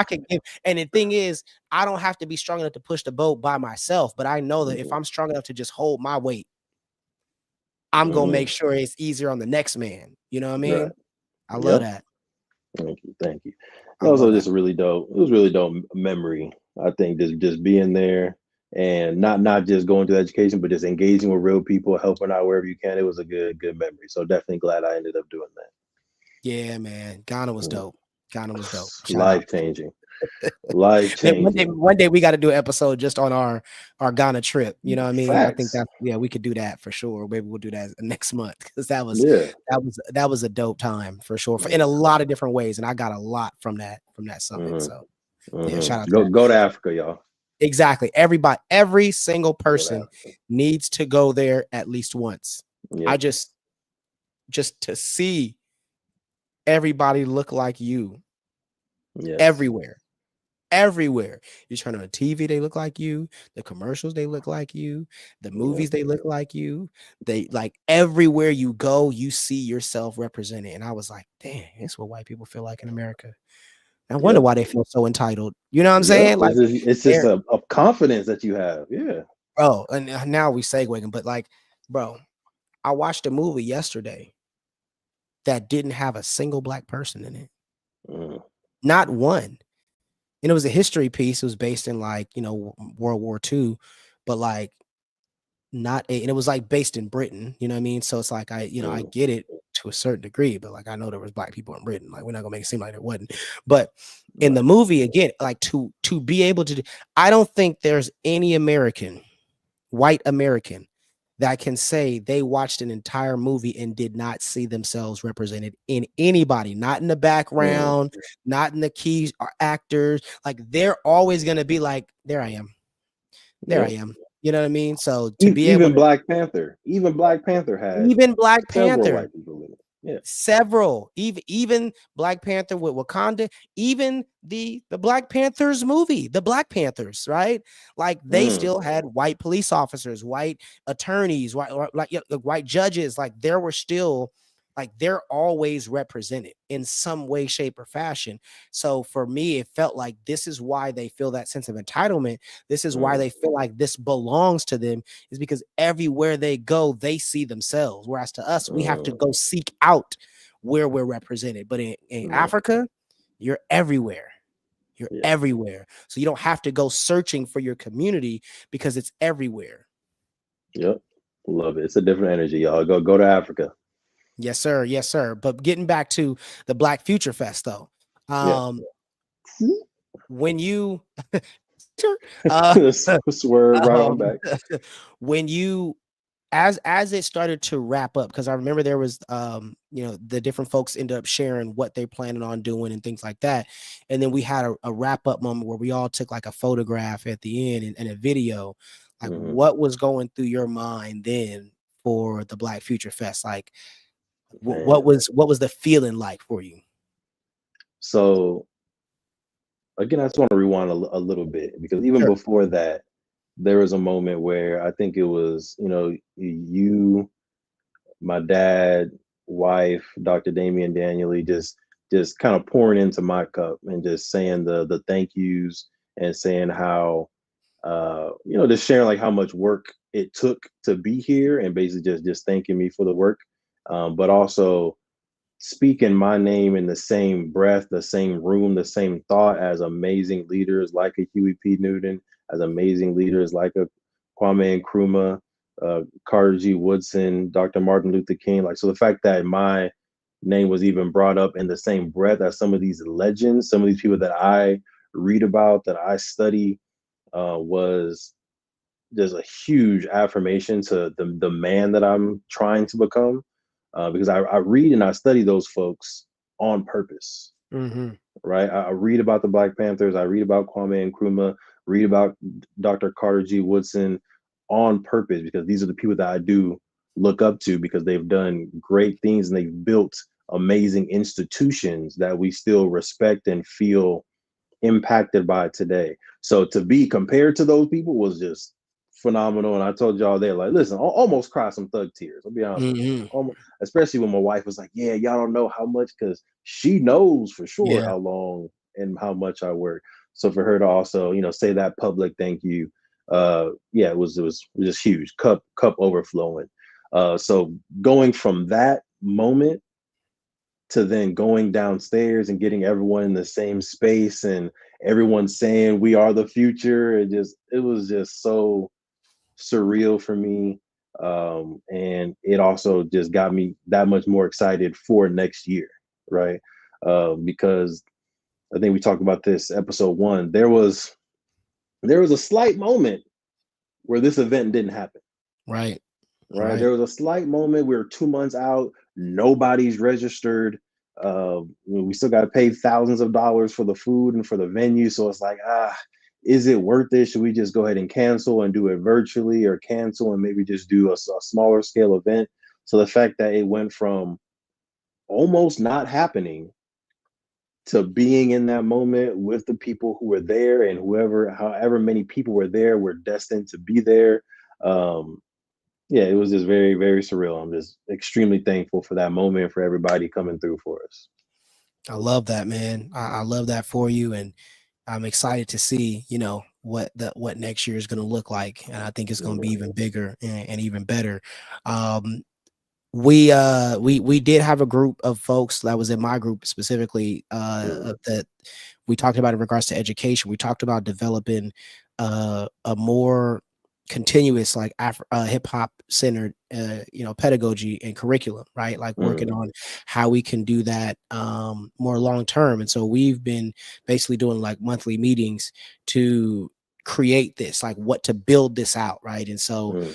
[SPEAKER 1] could give. And the thing is, I don't have to be strong enough to push the boat by myself, but I know that if I'm strong enough to just hold my weight, I'm gonna make sure it's easier on the next man. You know what I mean?
[SPEAKER 2] Right.
[SPEAKER 1] I love
[SPEAKER 2] Yep.
[SPEAKER 1] that.
[SPEAKER 2] Thank you. Thank you.
[SPEAKER 1] I
[SPEAKER 2] Also,
[SPEAKER 1] love that.
[SPEAKER 2] just a really dope. It was really dope memory. I think just being there and not just going to education, but just engaging with real people, helping out wherever you can. It was a good memory. So definitely glad I ended up doing that.
[SPEAKER 1] Yeah, man. Ghana was
[SPEAKER 2] Mm.
[SPEAKER 1] dope. Ghana was dope. Shout out.
[SPEAKER 2] Life changing. Life
[SPEAKER 1] Man,
[SPEAKER 2] changing.
[SPEAKER 1] one day we got to do an episode just on our Ghana trip. You know what I mean? I think
[SPEAKER 2] Facts.
[SPEAKER 1] that, yeah, we could do that for sure. Maybe we'll do that next month because that
[SPEAKER 2] Yeah.
[SPEAKER 1] was a dope time for sure, in a lot of different ways, and I got a lot from that summit. So yeah, shout out to that.
[SPEAKER 2] Go to Africa, y'all.
[SPEAKER 1] Exactly. Everybody, every single
[SPEAKER 2] Go to
[SPEAKER 1] person
[SPEAKER 2] Africa.
[SPEAKER 1] needs to go there at least once.
[SPEAKER 2] Yep.
[SPEAKER 1] I just to see everybody look like you.
[SPEAKER 2] Yes.
[SPEAKER 1] Everywhere you turn on the TV, they look like you. The commercials, they look like you. The movies, they look like you. They, like, everywhere you go, you see yourself represented. And I was like, damn, that's what white people feel like in America. I wonder why they feel so entitled. You know what I'm saying? Like,
[SPEAKER 2] it's just a confidence that you have. Yeah.
[SPEAKER 1] Bro, and now we segueing, but like, bro, I watched a movie yesterday that didn't have a single black person in it. Not one. And it was a history piece. It was based in, like, World War II, but like and it was like based in Britain, you know what I mean? So it's like, I get it to a certain degree, but like, I know there was black people in Britain. Like, we're not gonna make it seem like there wasn't. But in the movie, again, like, to be able to I don't think there's any white American that can say they watched an entire movie and did not see themselves represented in anybody, not in the background, not in the key actors. Like, they're always going to be like, there I am. I am. You know what I mean? So to be able to,
[SPEAKER 2] Black Panther, even Black Panther had
[SPEAKER 1] Black Panther,
[SPEAKER 2] white people in it. Yeah.
[SPEAKER 1] Several, even Black Panther with Wakanda, even the Black Panthers movie, the Black Panthers, right? Like, they still had white police officers, white attorneys, white judges. Like, there were still, like, they're always represented in some way, shape, or fashion. So for me, it felt like this is why they feel that sense of entitlement. This is why they feel like this belongs to them, is because everywhere they go, they see themselves. Whereas to us, we have to go seek out where we're represented. But in Africa, you're everywhere. You're everywhere. So you don't have to go searching for your community because it's everywhere.
[SPEAKER 2] Yep. Love it. It's a different energy, y'all. Go to Africa.
[SPEAKER 1] Yes, sir. Yes, sir. But getting back to the Black Future Fest, though, when you
[SPEAKER 2] swerve right on back,
[SPEAKER 1] when you as it started to wrap up, because I remember there was the different folks ended up sharing what they planning on doing and things like that, and then we had a wrap up moment where we all took like a photograph at the end and a video. Like, what was going through your mind then for the Black Future Fest? Like, what was the feeling like for you?
[SPEAKER 2] So again, I just want to rewind a little bit, because even before that, there was a moment where I think it was, you, my dad, wife, Dr. Damian Daniely, just kind of pouring into my cup and just saying the thank yous, and saying how, just sharing like how much work it took to be here, and basically just thanking me for the work. But also speaking my name in the same breath, the same room, the same thought, as amazing leaders like a Huey P. Newton, as amazing leaders like a Kwame Nkrumah, Carter G. Woodson, Dr. Martin Luther King. Like, so the fact that my name was even brought up in the same breath as some of these legends, some of these people that I read about, that I study, was just a huge affirmation to the man that I'm trying to become. Because I read and I study those folks on purpose, right? I read about the Black Panthers, I read about Kwame Nkrumah, read about Dr. Carter G. Woodson on purpose, because these are the people that I do look up to, because they've done great things and they've built amazing institutions that we still respect and feel impacted by today. So to be compared to those people was just phenomenal. And I told y'all there, like, listen, I almost cried some thug tears. I'll be honest with you. Especially when my wife was like, yeah, y'all don't know how much, because she knows for sure how long and how much I work. So for her to also, you know, say that public thank you, it was just huge. Cup overflowing. So going from that moment to then going downstairs and getting everyone in the same space and everyone saying we are the future, it was just so surreal for me. And it also just got me that much more excited for next year, right? Because I think we talked about this episode 1. There was a slight moment where this event didn't happen.
[SPEAKER 1] Right.
[SPEAKER 2] There was a slight moment. We were 2 months out. Nobody's registered. We still got to pay thousands of dollars for the food and for the venue. So it's like, is it worth it? Should we just go ahead and cancel and do it virtually, or cancel and maybe just do a smaller scale event? So the fact that it went from almost not happening to being in that moment with the people who were there, and however many people were there were destined to be there. It was just very, very surreal. I'm just extremely thankful for that moment, for everybody coming through for us.
[SPEAKER 1] I love that, man. I love that for you. And I'm excited to see, you know, what next year is going to look like. And I think it's going to be even bigger and even better. We did have a group of folks that was in my group specifically, that we talked about in regards to education. We talked about developing a more continuous, like hip hop centered, pedagogy and curriculum, right? Like working on how we can do that more long term. And so we've been basically doing like monthly meetings to create this, like what to build this out, right? And so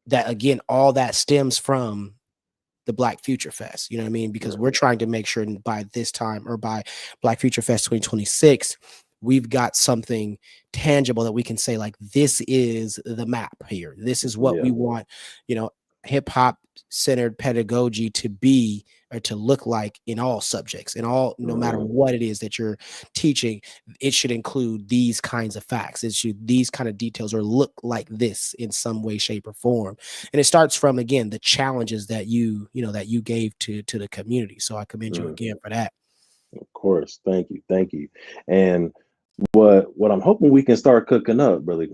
[SPEAKER 1] that, again, all that stems from the Black Future Fest, you know what I mean? Because we're trying to make sure by this time, or by Black Future Fest 2026, we've got something tangible that we can say, like, this is the map here. This is what we want, you know, hip hop centered pedagogy to be, or to look like, in all subjects, in all, no matter what it is that you're teaching. It should include these kinds of facts. It should, these kind of details, or look like this in some way, shape, or form. And it starts from, again, the challenges that you gave to the community. So I commend you again for that.
[SPEAKER 2] Of course. Thank you. And what I'm hoping we can start cooking up, brother,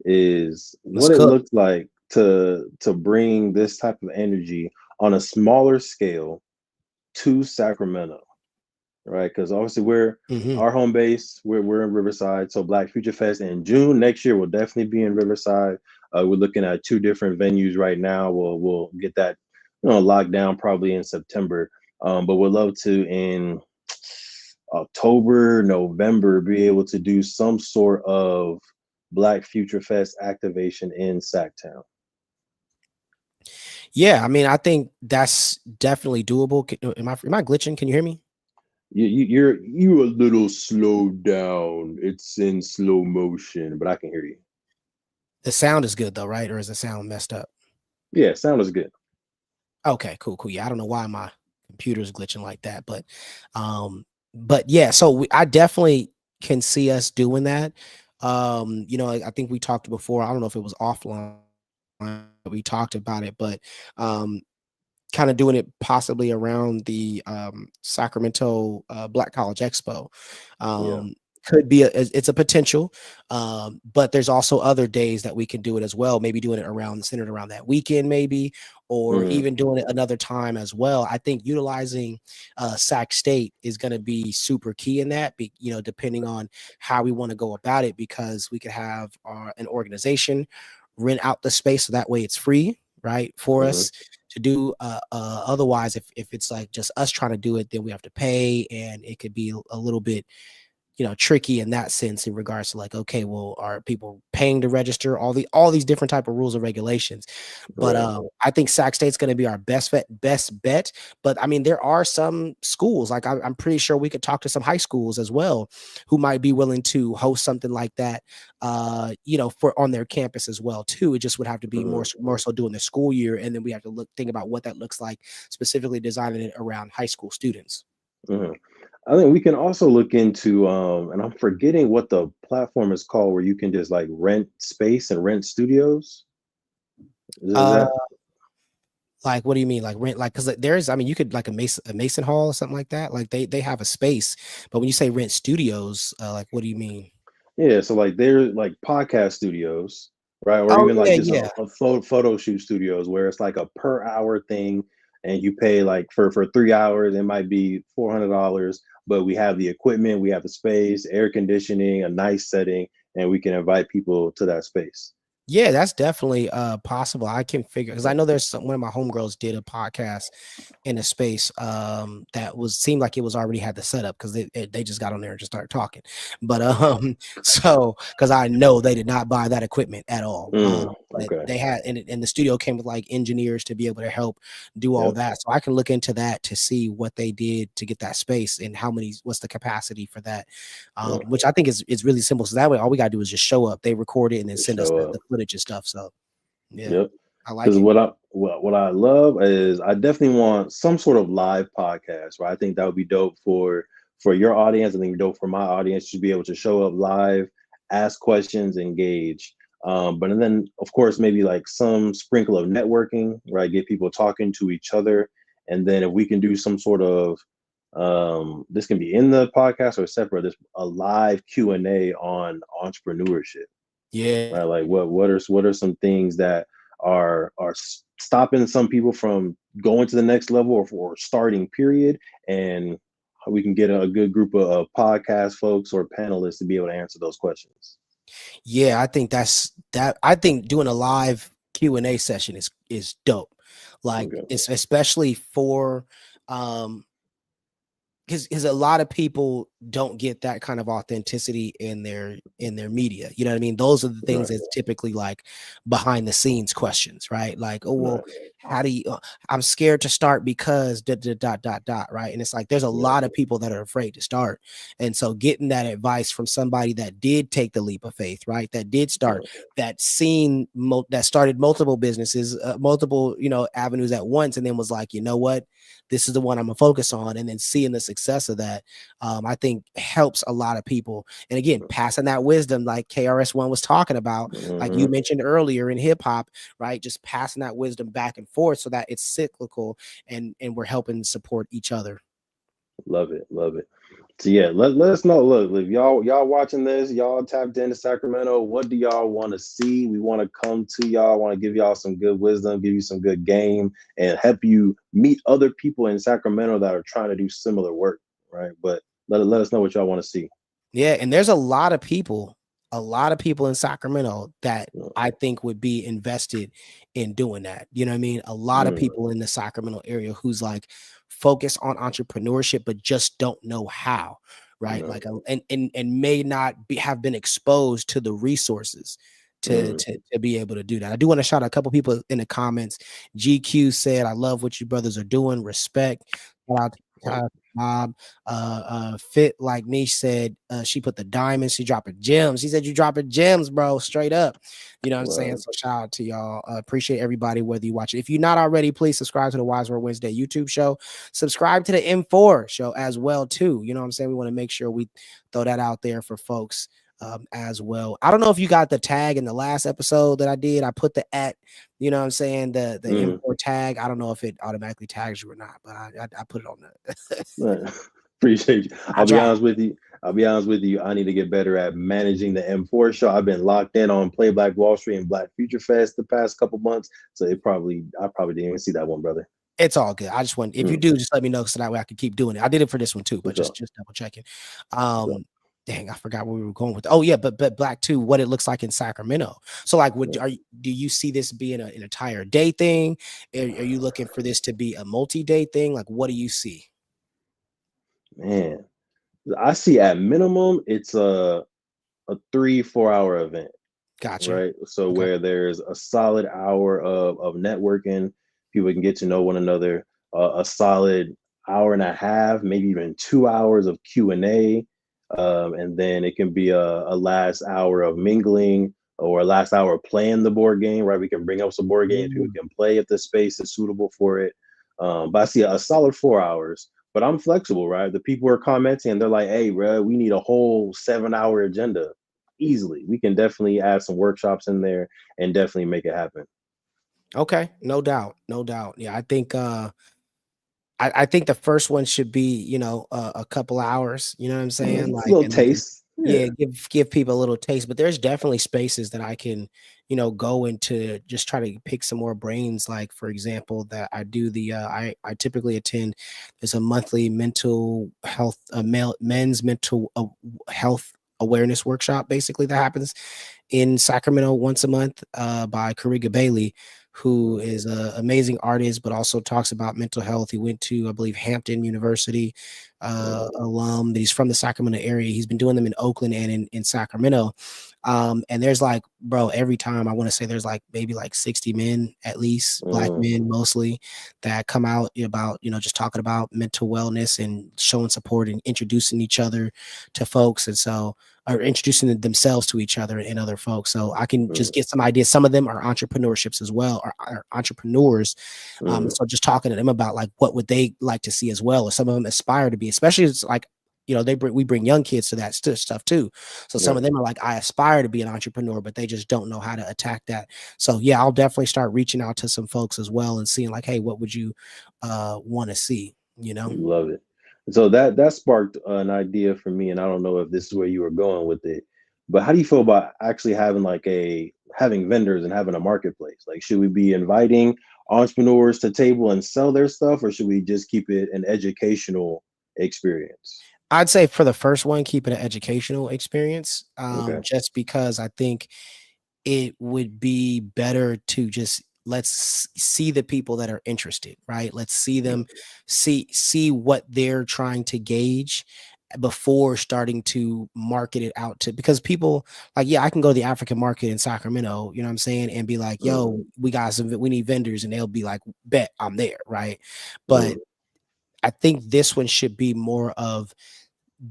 [SPEAKER 2] is what it looks like to bring this type of energy on a smaller scale to Sacramento, right? Because obviously we're our home base. We're in Riverside, so Black Future Fest in June next year will definitely be in Riverside. We're looking at 2 different venues right now. We'll get that, you know, locked down probably in September, but we'd love to in October, November, be able to do some sort of Black Future Fest activation in Sacktown.
[SPEAKER 1] Yeah, I mean, I think that's definitely doable. Am I glitching? Can you hear me?
[SPEAKER 2] You're a little slowed down. It's in slow motion, but I can hear you.
[SPEAKER 1] The sound is good though, right? Or is the sound messed up?
[SPEAKER 2] Yeah, sound is good.
[SPEAKER 1] Okay, cool. Yeah, I don't know why my computer's glitching like that, but yeah. So I definitely can see us doing that. You know, I think we talked before. I don't know if it was offline. We talked about it, but kind of doing it possibly around the Sacramento Black College Expo. could be it's a potential, but there's also other days that we can do it as well. Maybe doing it centered around that weekend, maybe, or even doing it another time as well. I think utilizing Sac State is going to be super key in that, depending on how we want to go about it, because we could have an organization rent out the space so that way it's free, right, for us to do. Otherwise, if it's like just us trying to do it, then we have to pay, and it could be a little bit tricky in that sense, in regards to like, okay, well, are people paying to register, all these different type of rules and regulations. But I think Sac State's going to be our best bet. But I mean, there are some schools, like I'm pretty sure we could talk to some high schools as well who might be willing to host something like that, for on their campus as well too. It just would have to be more so during the school year, and then we have to think about what that looks like, specifically designing it around high school students.
[SPEAKER 2] I think we can also look into, and I'm forgetting what the platform is called, where you can just like rent space and rent studios. Is that?
[SPEAKER 1] Like, what do you mean? Like rent? Like, because there's, I mean, you could like a Mason Hall or something like that. Like they have a space, but when you say rent studios, like, what do you mean?
[SPEAKER 2] Yeah, so like they're like podcast studios, right? Or even like just a photo shoot studios where it's like a per hour thing, and you pay like for 3 hours, it might be $400, but we have the equipment, we have the space, air conditioning, a nice setting, and we can invite people to that space.
[SPEAKER 1] Yeah, that's definitely possible. I can figure, because I know there's one of my homegirls did a podcast in a space that seemed like it was already had the setup, because they just got on there and just started talking. But so because I know they did not buy that equipment at all. But they had, and the studio came with like engineers to be able to help do all that. So I can look into that to see what they did to get that space and what's the capacity for that, which I think is really simple. So that way all we gotta do is just show up, they record it, and then send us the footage and stuff. So I like it.
[SPEAKER 2] What I love is, I definitely want some sort of live podcast, right? I think that would be dope for your audience. I think it'd be dope for my audience to be able to show up live, ask questions, engage. But then of course maybe like some sprinkle of networking, right? Get people talking to each other. And then if we can do some sort of this can be in the podcast or separate, a live Q&A on entrepreneurship.
[SPEAKER 1] Yeah.
[SPEAKER 2] Right? Like what are some things that are stopping some people from going to the next level or starting, period, and how we can get a good group of podcast folks or panelists to be able to answer those questions.
[SPEAKER 1] Yeah, I think I think doing a live Q&A session is dope. Like it's especially for because a lot of people don't get that kind of authenticity in their media. You know what I mean? Those are the things that's typically like behind the scenes questions, right? Like, oh, well, how do you, I'm scared to start because ... right? And it's like, there's a lot of people that are afraid to start. And so getting that advice from somebody that did take the leap of faith, right? That did start, that started multiple businesses, multiple, avenues at once. And then was like, you know what? This is the one I'm gonna focus on, and then seeing the success of that, I think helps a lot of people. And again, passing that wisdom, like KRS-One was talking about, like you mentioned earlier in hip hop, right? Just passing that wisdom back and forth so that it's cyclical, and we're helping support each other.
[SPEAKER 2] Love it. So yeah, let us know. Look, if y'all watching this, y'all tapped into Sacramento, what do y'all want to see? We want to come to y'all, want to give y'all some good wisdom, give you some good game, and help you meet other people in Sacramento that are trying to do similar work, right? But let us know what y'all want to see.
[SPEAKER 1] Yeah, and there's a lot of people in Sacramento that I think would be invested in doing that. You know what I mean? A lot of people in the Sacramento area who's like focused on entrepreneurship, but just don't know how, right? Like, and may not have been exposed to the resources to be able to do that. I do want to shout out a couple people in the comments. GQ said, "I love what you brothers are doing. Respect." Shout out to Bob. Fit Like Niche said, she put the diamonds, she dropping gems. She said, you dropping gems, bro, straight up. You know what I'm saying? So shout out to y'all. Appreciate everybody, whether you watch it. If you're not already, please subscribe to the Wise Word Wednesday YouTube show. Subscribe to the M4 show as well too. You know what I'm saying? We want to make sure we throw that out there for folks as well. I don't know if you got the tag in the last episode that I did. I put the @ you know what I'm saying, the M4 tag. I don't know if it automatically tags you or not, but I put it on there.
[SPEAKER 2] Appreciate you.
[SPEAKER 1] I
[SPEAKER 2] I'll be
[SPEAKER 1] drop.
[SPEAKER 2] honest with you. I'll be honest with you. I need to get better at managing the M4 show. I've been locked in on Play Black Wall Street and Black Future Fest the past couple months, so I probably didn't even see that one, brother.
[SPEAKER 1] It's all good. I just want, if you do, just let me know so that way I can keep doing it. I did it for this one too, but
[SPEAKER 2] Sure.
[SPEAKER 1] just double checking. Dang, I forgot where we were going with. Oh yeah, but Black 2, what it looks like in Sacramento. So like, do you see this being an entire day thing? Are you looking for this to be a multi-day thing? Like, what do you see?
[SPEAKER 2] Man, I see at minimum it's a 3-4 hour event.
[SPEAKER 1] Gotcha.
[SPEAKER 2] Right. So
[SPEAKER 1] Okay.
[SPEAKER 2] where there's a solid hour of networking, people can get to know one another, a solid hour and a half, maybe even 2 hours of Q&A. And then it can be a last hour of mingling or a last hour of playing the board game, right? We can bring up some board games, people can play if the space is suitable for it. But I see a solid 4 hours, but I'm flexible, right? The people are commenting, they're like, hey, bro, we need a whole 7-hour agenda. Easily. We can definitely add some workshops in there and definitely make it happen.
[SPEAKER 1] Okay. No doubt. No doubt. Yeah. I think, I think the first one should be, a couple hours, you know what I'm saying?
[SPEAKER 2] It's
[SPEAKER 1] Like,
[SPEAKER 2] a little
[SPEAKER 1] and then,
[SPEAKER 2] taste.
[SPEAKER 1] yeah, give people a little taste, but there's definitely spaces that I can, go into, just try to pick some more brains. Like, for example, that I do I typically attend, there's a monthly mental health, men's mental health awareness workshop, basically, that happens in Sacramento once a month, by Kariga Bailey, who is an amazing artist, but also talks about mental health. He went to, I believe, Hampton University, alum. He's from the Sacramento area. He's been doing them in Oakland and in Sacramento. And there's like, bro, every time, I want to say there's like maybe like 60 men, at least Black men mostly, that come out about, just talking about mental wellness and showing support and introducing each other to folks. And so, or introducing themselves to each other and other folks. So I can just get some ideas. Some of them are entrepreneurships as well, or entrepreneurs. So just talking to them about like, what would they like to see as well? Or some of them aspire to be, especially it's like, we bring young kids to that stuff too. So some of them are like, I aspire to be an entrepreneur, but they just don't know how to attack that. So yeah, I'll definitely start reaching out to some folks as well and seeing like, hey, what would you want to see?
[SPEAKER 2] Love it. So that sparked an idea for me, and I don't know if this is where you were going with it, but how do you feel about actually having having vendors and having a marketplace? Like, should we be inviting entrepreneurs to table and sell their stuff, or should we just keep it an educational experience?
[SPEAKER 1] I'd say for the first one, keep it an educational experience,
[SPEAKER 2] Okay.
[SPEAKER 1] just because I think it would be better to just let's see the people that are interested, right? Let's see them, see what they're trying to gauge before starting to market it out to, because people like, yeah, I can go to the African market in Sacramento, you know what I'm saying, and be like, yo, we need vendors, and they'll be like, bet I'm there, right? But I think this one should be more of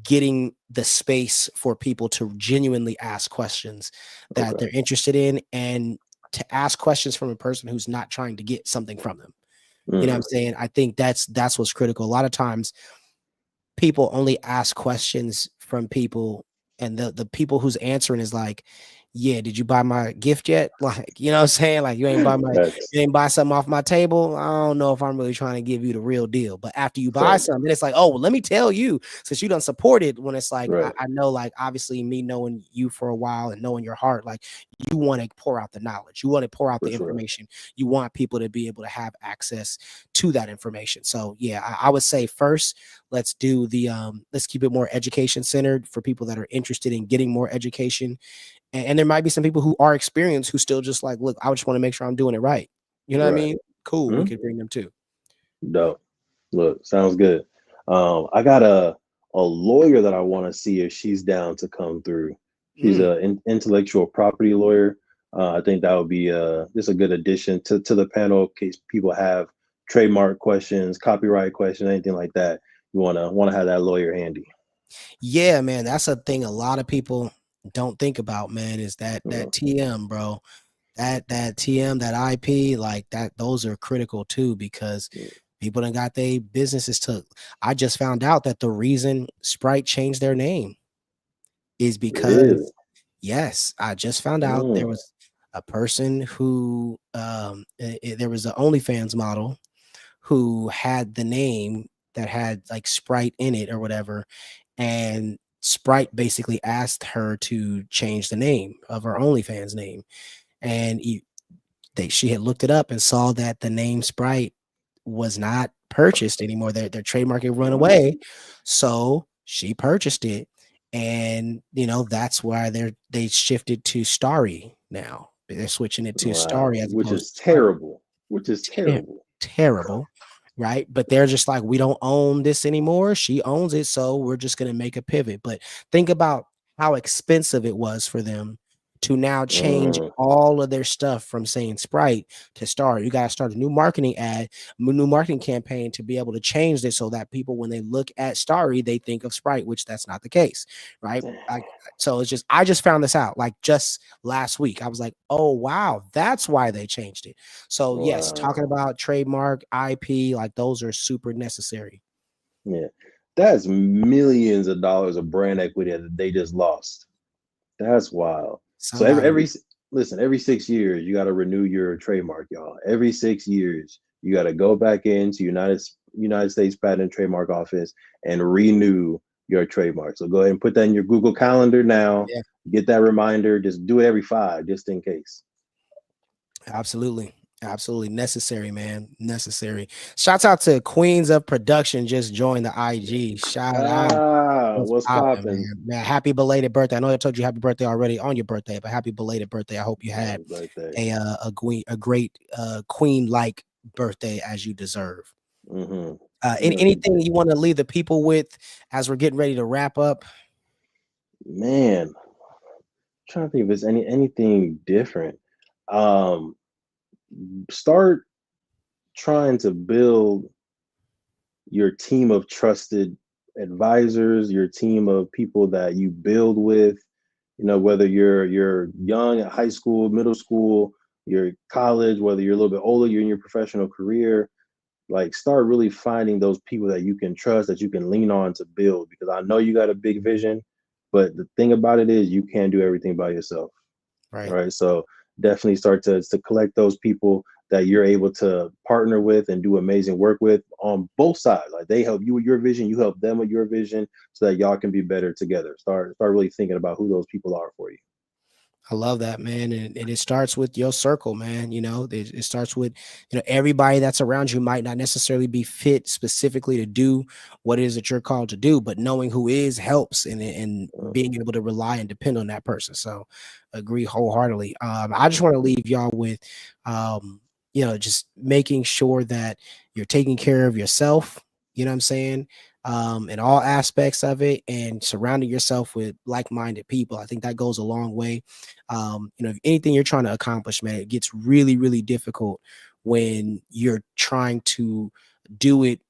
[SPEAKER 1] getting the space for people to genuinely ask questions that they're interested in, and to ask questions from a person who's not trying to get something from them. You know what I'm saying? I think that's what's critical. A lot of times people only ask questions from people, and the people who's answering is like, yeah, did you buy my gift yet? Like, you know what I'm saying? Like, you ain't buy something off my table. I don't know if I'm really trying to give you the real deal. But after you buy something, it's like, oh, well, let me tell you, since you done supported, when it's like, I know, like, obviously me knowing you for a while and knowing your heart, like, you want to pour out the knowledge. You want to pour out the information. You want people to be able to have access to that information. So yeah, I would say first, let's do let's keep it more education centered for people that are interested in getting more education. And there might be some people who are experienced who still just like, look, I just want to make sure I'm doing it right. You know what I mean? Cool. We could bring them too.
[SPEAKER 2] Dope. Look, sounds good. I got a lawyer that I want to see if she's down to come through. She's an intellectual property lawyer. I think that would be just a good addition to the panel in case people have trademark questions, copyright questions, anything like that. You wanna have that lawyer handy.
[SPEAKER 1] Yeah, man, that's a thing a lot of people don't think about, man, is that TM, bro. That TM, that IP, like that, those are critical too, because people done got their businesses took. I just found out that the reason Sprite changed their name is because yes, I just found out there was a person who there was an OnlyFans model who had the name that had like Sprite in it or whatever, and Sprite basically asked her to change the name of her OnlyFans name, and she had looked it up and saw that the name Sprite was not purchased anymore. Their trademark had run away, so she purchased it, and that's why they shifted to Starry now. They're switching it to Starry as
[SPEAKER 2] which
[SPEAKER 1] opposed
[SPEAKER 2] is
[SPEAKER 1] to Sprite.
[SPEAKER 2] terrible. Which is terrible.
[SPEAKER 1] Terrible, right? But they're just like, we don't own this anymore. She owns it, so we're just gonna make a pivot. But think about how expensive it was for them to now change all of their stuff from saying Sprite to Star. You got to start a new marketing campaign to be able to change this so that people, when they look at Starry, they think of Sprite, which that's not the case, right? So I just found this out like just last week. I was like, oh wow, that's why they changed it. So yes, talking about trademark, IP, like those are super necessary.
[SPEAKER 2] Yeah, that's millions of dollars of brand equity that they just lost. That's wild. So every 6 years you got to renew your trademark, y'all. Every 6 years you got to go back into United States Patent and Trademark Office and renew your trademark. So go ahead and put that in your Google Calendar now.
[SPEAKER 1] Yeah.
[SPEAKER 2] Get that reminder. Just do it every 5, just in case.
[SPEAKER 1] Absolutely necessary, man. Necessary. Shouts out to Queens of Production, just joined the IG. Shout out.
[SPEAKER 2] What's popping,
[SPEAKER 1] man? Happy belated birthday. I know I told you happy birthday already on your birthday, but happy belated birthday. I hope you had a great queen like birthday as you deserve. Anything you want to leave the people with as we're getting ready to wrap up?
[SPEAKER 2] Man, I'm trying to think if there's anything different. Start trying to build your team of trusted advisors, your team of people that you build with, whether you're young at high school, middle school, you're college, whether you're a little bit older, you're in your professional career, like start really finding those people that you can trust, that you can lean on to build, because I know you got a big vision, but the thing about it is you can't do everything by yourself. Right. So definitely start to collect those people that you're able to partner with and do amazing work with on both sides. Like they help you with your vision, you help them with your vision, so that y'all can be better together. Start really thinking about who those people are for you.
[SPEAKER 1] I love that, man. And it starts with your circle, man. It starts with, everybody that's around you might not necessarily be fit specifically to do what it is that you're called to do, but knowing who is helps and being able to rely and depend on that person. So agree wholeheartedly. I just want to leave y'all with, just making sure that you're taking care of yourself. You know what I'm saying? In all aspects of it, and surrounding yourself with like-minded people. I think that goes a long way. If anything you're trying to accomplish, man, it gets really, really difficult when you're trying to do it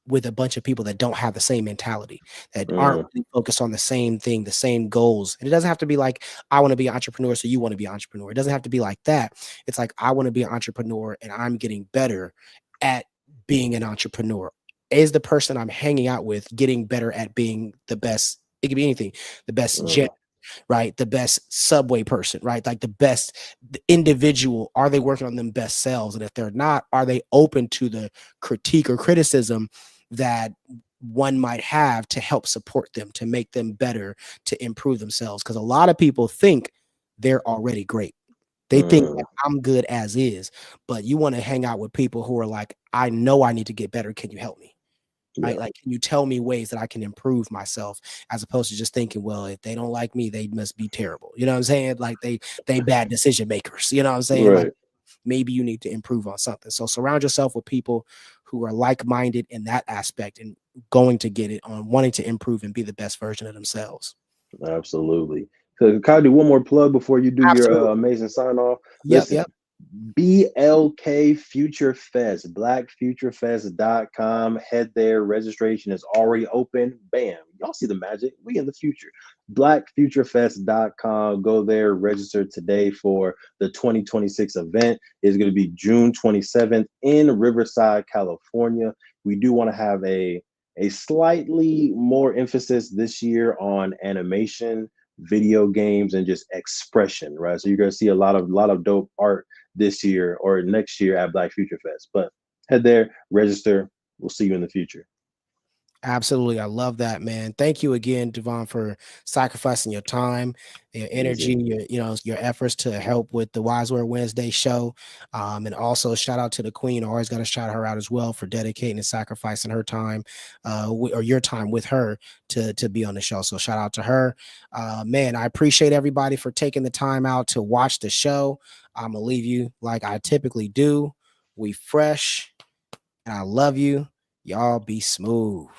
[SPEAKER 1] with a bunch of people that don't have the same mentality, that aren't really focused on the same thing, the same goals. And it doesn't have to be like, I want to be an entrepreneur, so you want to be an entrepreneur. It doesn't have to be like that. It's like, I want to be an entrepreneur and I'm getting better at being an entrepreneur. Is the person I'm hanging out with getting better at being the best? It could be anything. The best jet, right? The best Subway person, right? Like the best individual. Are they working on them best selves? And if they're not, are they open to the critique or criticism that one might have to help support them, to make them better, to improve themselves? Because a lot of people think they're already great. They think that I'm good as is, but you want to hang out with people who are like, I know I need to get better. Can you help me? Right? Like, can you tell me ways that I can improve myself, as opposed to just thinking, well, if they don't like me, they must be terrible. You know what I'm saying? Like they bad decision makers. You know what I'm saying?
[SPEAKER 2] Right.
[SPEAKER 1] Like, maybe you need to improve on something. So surround yourself with people who are like-minded in that aspect and going to get it on wanting to improve and be the best version of themselves.
[SPEAKER 2] Absolutely. So can I do one more plug before you do your amazing sign off? Listen, BLK Future Fest, blackfuturefest.com. Head there. Registration is already open. Bam. Y'all see the magic. We in the future. Blackfuturefest.com. Go there. Register today for the 2026 event. It's going to be June 27th in Riverside, California. We do want to have a slightly more emphasis this year on animation, video games, and just expression, right? So you're going to see a lot of dope art this year or next year at Black Future Fest. But head there, register, we'll see you in the future.
[SPEAKER 1] Absolutely. I love that, man. Thank you again, Devon, for sacrificing your time, your energy, your efforts to help with the Wise Word Wednesday show. And also shout out to the Queen. I always got to shout her out as well for dedicating and sacrificing her time, or your time with her to be on the show. So shout out to her. Man, I appreciate everybody for taking the time out to watch the show. I'm gonna leave you like I typically do. We fresh, and I love you. Y'all be smooth.